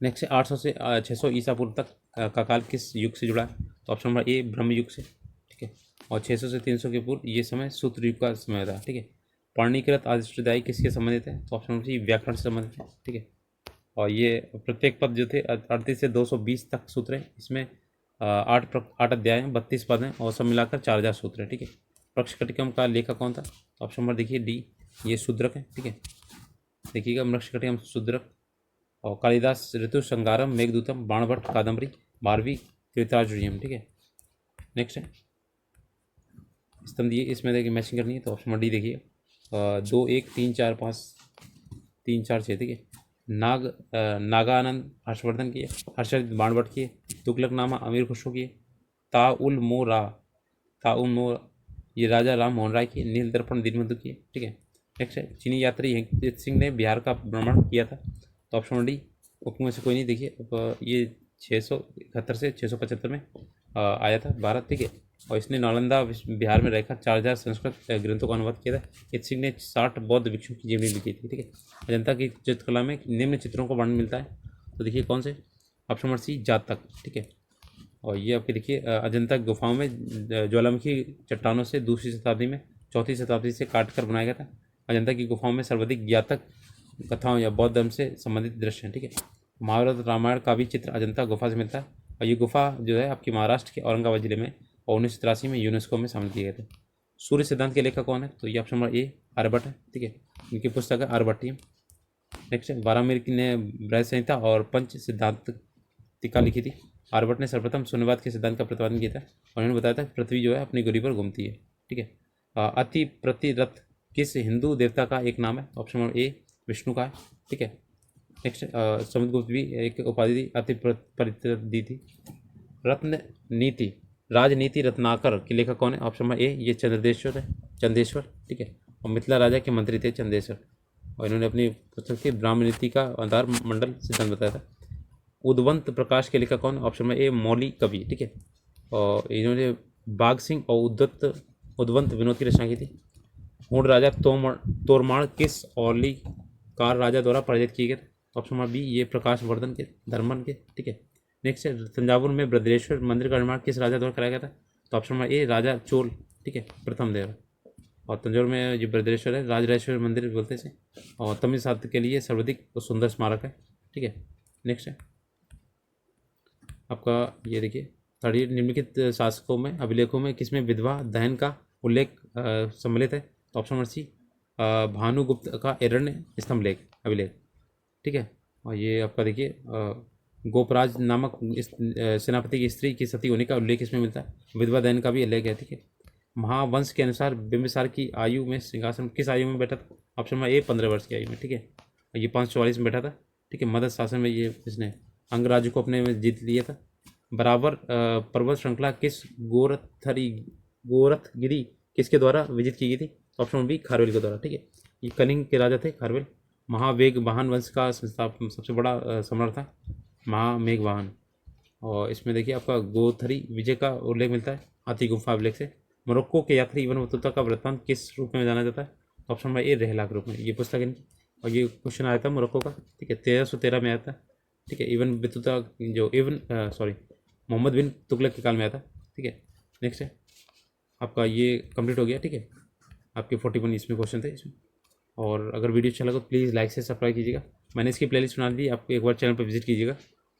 नेक्स्ट है 800 से 600 ईसा पूर्व तक का काल किस युग से जुड़ा है? तो ऑप्शन नंबर ए ब्रह्म युग से। ठीक है, और 600 से 300 के पूर्व ये समय सूत्र युग का समय था। ठीक है, पाणिनिकृत आदिष्टदायी किसके संबंधित है? तो ऑप्शन नंबर सी व्याकरण से संबंधित है। ठीक है, और ये प्रत्येक पद जो थे 38 से 220 तक सूत्र हैं, इसमें 8 अध्याय हैं, 32 पद हैं, और सब मिलाकर 4000 सूत्र हैं। ठीक है, मृक्षकटिकम का लेखक कौन था? तो ऑप्शन नंबर देखिए डी, ये शूद्रक है। ठीक है, देखिएगा मृक्षकटिकम शूद्रक। और कालिदास ऋतु संगारम, मेघदूतम, बाणभट्ट, कादम्बरी, भारवी, कृतार्जुनीयम। ठीक है, नेक्स्ट है स्तंभ दिए, इसमें देखिए मैचिंग करनी है, तो ऑप्शन नंबर डी देखिए 2 1 3 4 5 3 4 6। ठीक है, नागानंद हर्षवर्धन की, हर्षवर्धन बाणभट्ट की, तुगलकनामा अमीर खुसरो की, ताउल मो ये राजा राम मोहन राय की, नील दर्पण दीनबंधु की। ठीक है, नेक्स्ट है चीनी यात्री हेंगजीत सिंह ने बिहार का भ्रमण किया था, तो ऑप्शन डी उपमें में से कोई नहीं। देखिए ये 671 से 675 में आया था भारत। ठीक है, और इसने नालंदा बिहार में रहकर 4000 संस्कृत ग्रंथों का अनुवाद किया था। हित सिंह ने 60 बौद्ध भिक्षु की जीवनी लिखी थी। ठीक है, अजंता की चित्रकला में निम्न चित्रों का वर्णन मिलता है, तो देखिए कौन से? ऑप्शन नंबर सी जातक। ठीक है, और ये आपके देखिए अजंता गुफाओं में ज्वालामुखी चट्टानों से दूसरी शताब्दी में 4वीं शताब्दी से काट कर बनाया गया था। अजंता की गुफाओं में सर्वाधिक ज्ञातक कथाओं या बौद्ध धर्म से संबंधित दृश्य हैं। ठीक है, महाभारत रामायण का भी चित्र अजंता गुफा से मिलता है, और ये गुफा जो है आपकी महाराष्ट्र के औरंगाबाद जिले में, और 1983 में यूनेस्को में शामिल किए गए थे। सूर्य सिद्धांत के लेखक कौन है? तो ये ऑप्शन नंबर ए आर्यभट्ट है। ठीक है, इनकी पुस्तक है आर्यभट्टियम। नेक्स्ट है वारामिर्क ने बृहद संहिता और पंच सिद्धांत टीका लिखी थी। आर्यभट्ट ने सर्वप्रथम शून्यवाद के सिद्धांत का प्रतिपादन किया था, और उन्होंने बताया था कि पृथ्वी जो है अपनी गति पर घूमती है। ठीक है, अति प्रतिरथ किस हिंदू देवता का एक नाम है? ऑप्शन नंबर ए विष्णु का है। ठीक है, नेक्स्ट समुद्रगुप्त भी एक उपाधि दी, अति प्रतिरथ दी थी। रत्न नीति राजनीति रत्नाकर के लेखक कौन है? ऑप्शन नंबर ए ये चंद्रदेश्वर है, चंदेश्वर। ठीक है, और मिथिला राजा के मंत्री थे चंदेश्वर, और इन्होंने अपनी पुस्तक थी ब्राह्मण नीति का आधार मंडल सिद्धांत बताया था। उद्वंत प्रकाश के लेखक कौन? ऑप्शन नंबर ए मौली कवि। ठीक है, और इन्होंने बाघ सिंह और उद्वंत विनोद की रचना की थी। हूण राजा तोरमाण किस औलिकार राजा द्वारा पराजित किए गए? ऑप्शन नंबर बी ये प्रकाश वर्धन के धर्मन के। ठीक है, नेक्स्ट है तंजावुर में भद्रेश्वर मंदिर का निर्माण किस राजा द्वारा कराया गया था? तो ऑप्शन नंबर ए राजा चोल। ठीक है, प्रथम देव। और तंजावुर में जो भद्रेश्वर है राजराजेश्वर मंदिर बोलते हैं इसे, और तमिल साहित्य के लिए सर्वाधिक सुंदर स्मारक है। ठीक है, नेक्स्ट है आपका ये देखिए थर्ड, निम्नलिखित शासकों में अभिलेखों में किसमें विधवा दहन का उल्लेख सम्मिलित है? तो ऑप्शन नंबर सी भानुगुप्त का एरण्य स्तंभ लेख अभिलेख। ठीक है, और ये आपका देखिए गोपराज नामक सेनापति की स्त्री की सती होने का उल्लेख इसमें मिलता है, विधवा दहन का भी उल्लेख है। ठीक है, महावंश के अनुसार बिंबिसार की आयु में सिंहासन किस आयु में बैठा था? ऑप्शन नंबर ए 15 वर्ष की आयु में। ठीक है, ये 544 में बैठा था। ठीक है, मदद शासन में ये इसने अंगराज्य को अपने में जीत लिया था। बराबर पर्वत श्रृंखला किस गोरखगिरी किसके द्वारा विजित की गई थी? ऑप्शन नंबर बी खारवेल के द्वारा। ठीक है, ये कलिंग के राजा थे खारवेल। महावेग वाहन वंश का संस्थापक सबसे बड़ा सम्राट था महामेघ वाहन। और इसमें देखिए आपका गोथरी विजय का उल्लेख मिलता है हाथी गुफा अभिलेख से। मोरक्को के यात्री इब्न बतूता का वृत्तांत किस रूप में जाना जाता है? Option number A Rihla group में, ये पुस्तक इनकी। और ये क्वेश्चन आया था मोरक्को का, ठीक है, 1313 में आया था, ठीक है, इवन बतूता जो इवन सॉरी मोहम्मद बिन तुगलक के काल में आया था, ठीक है। नेक्स्ट है आपका ये कंप्लीट हो गया, ठीक है, आपके 41 इसमें क्वेश्चन थे इसमें। और अगर वीडियो अच्छा लगा तो प्लीज़ लाइक से सब्सक्राइब कीजिएगा। मैंने इसकी प्लेलिस्ट बना दी, आप एक बार चैनल पर विजिट कीजिएगा।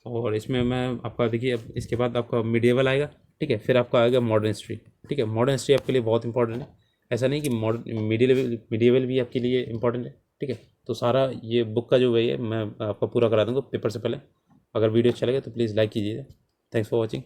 और इसमें मैं आपका देखिए, अब इसके बाद आपका मिडिएवल आएगा, ठीक है, फिर आपका आएगा मॉडर्न हिस्ट्री, ठीक है। मॉडर्न हिस्ट्री आपके लिए बहुत इंपॉर्टेंट है, ऐसा नहीं कि मॉडर्न मिडिएवल भी आपके लिए इंपॉर्टेंट है, ठीक है। तो सारा ये बुक का जो वे है मैं आपका पूरा करा दूँगा पेपर से पहले। अगर वीडियो अच्छा लगे तो प्लीज़ लाइक कीजिएगा। Thanks for watching.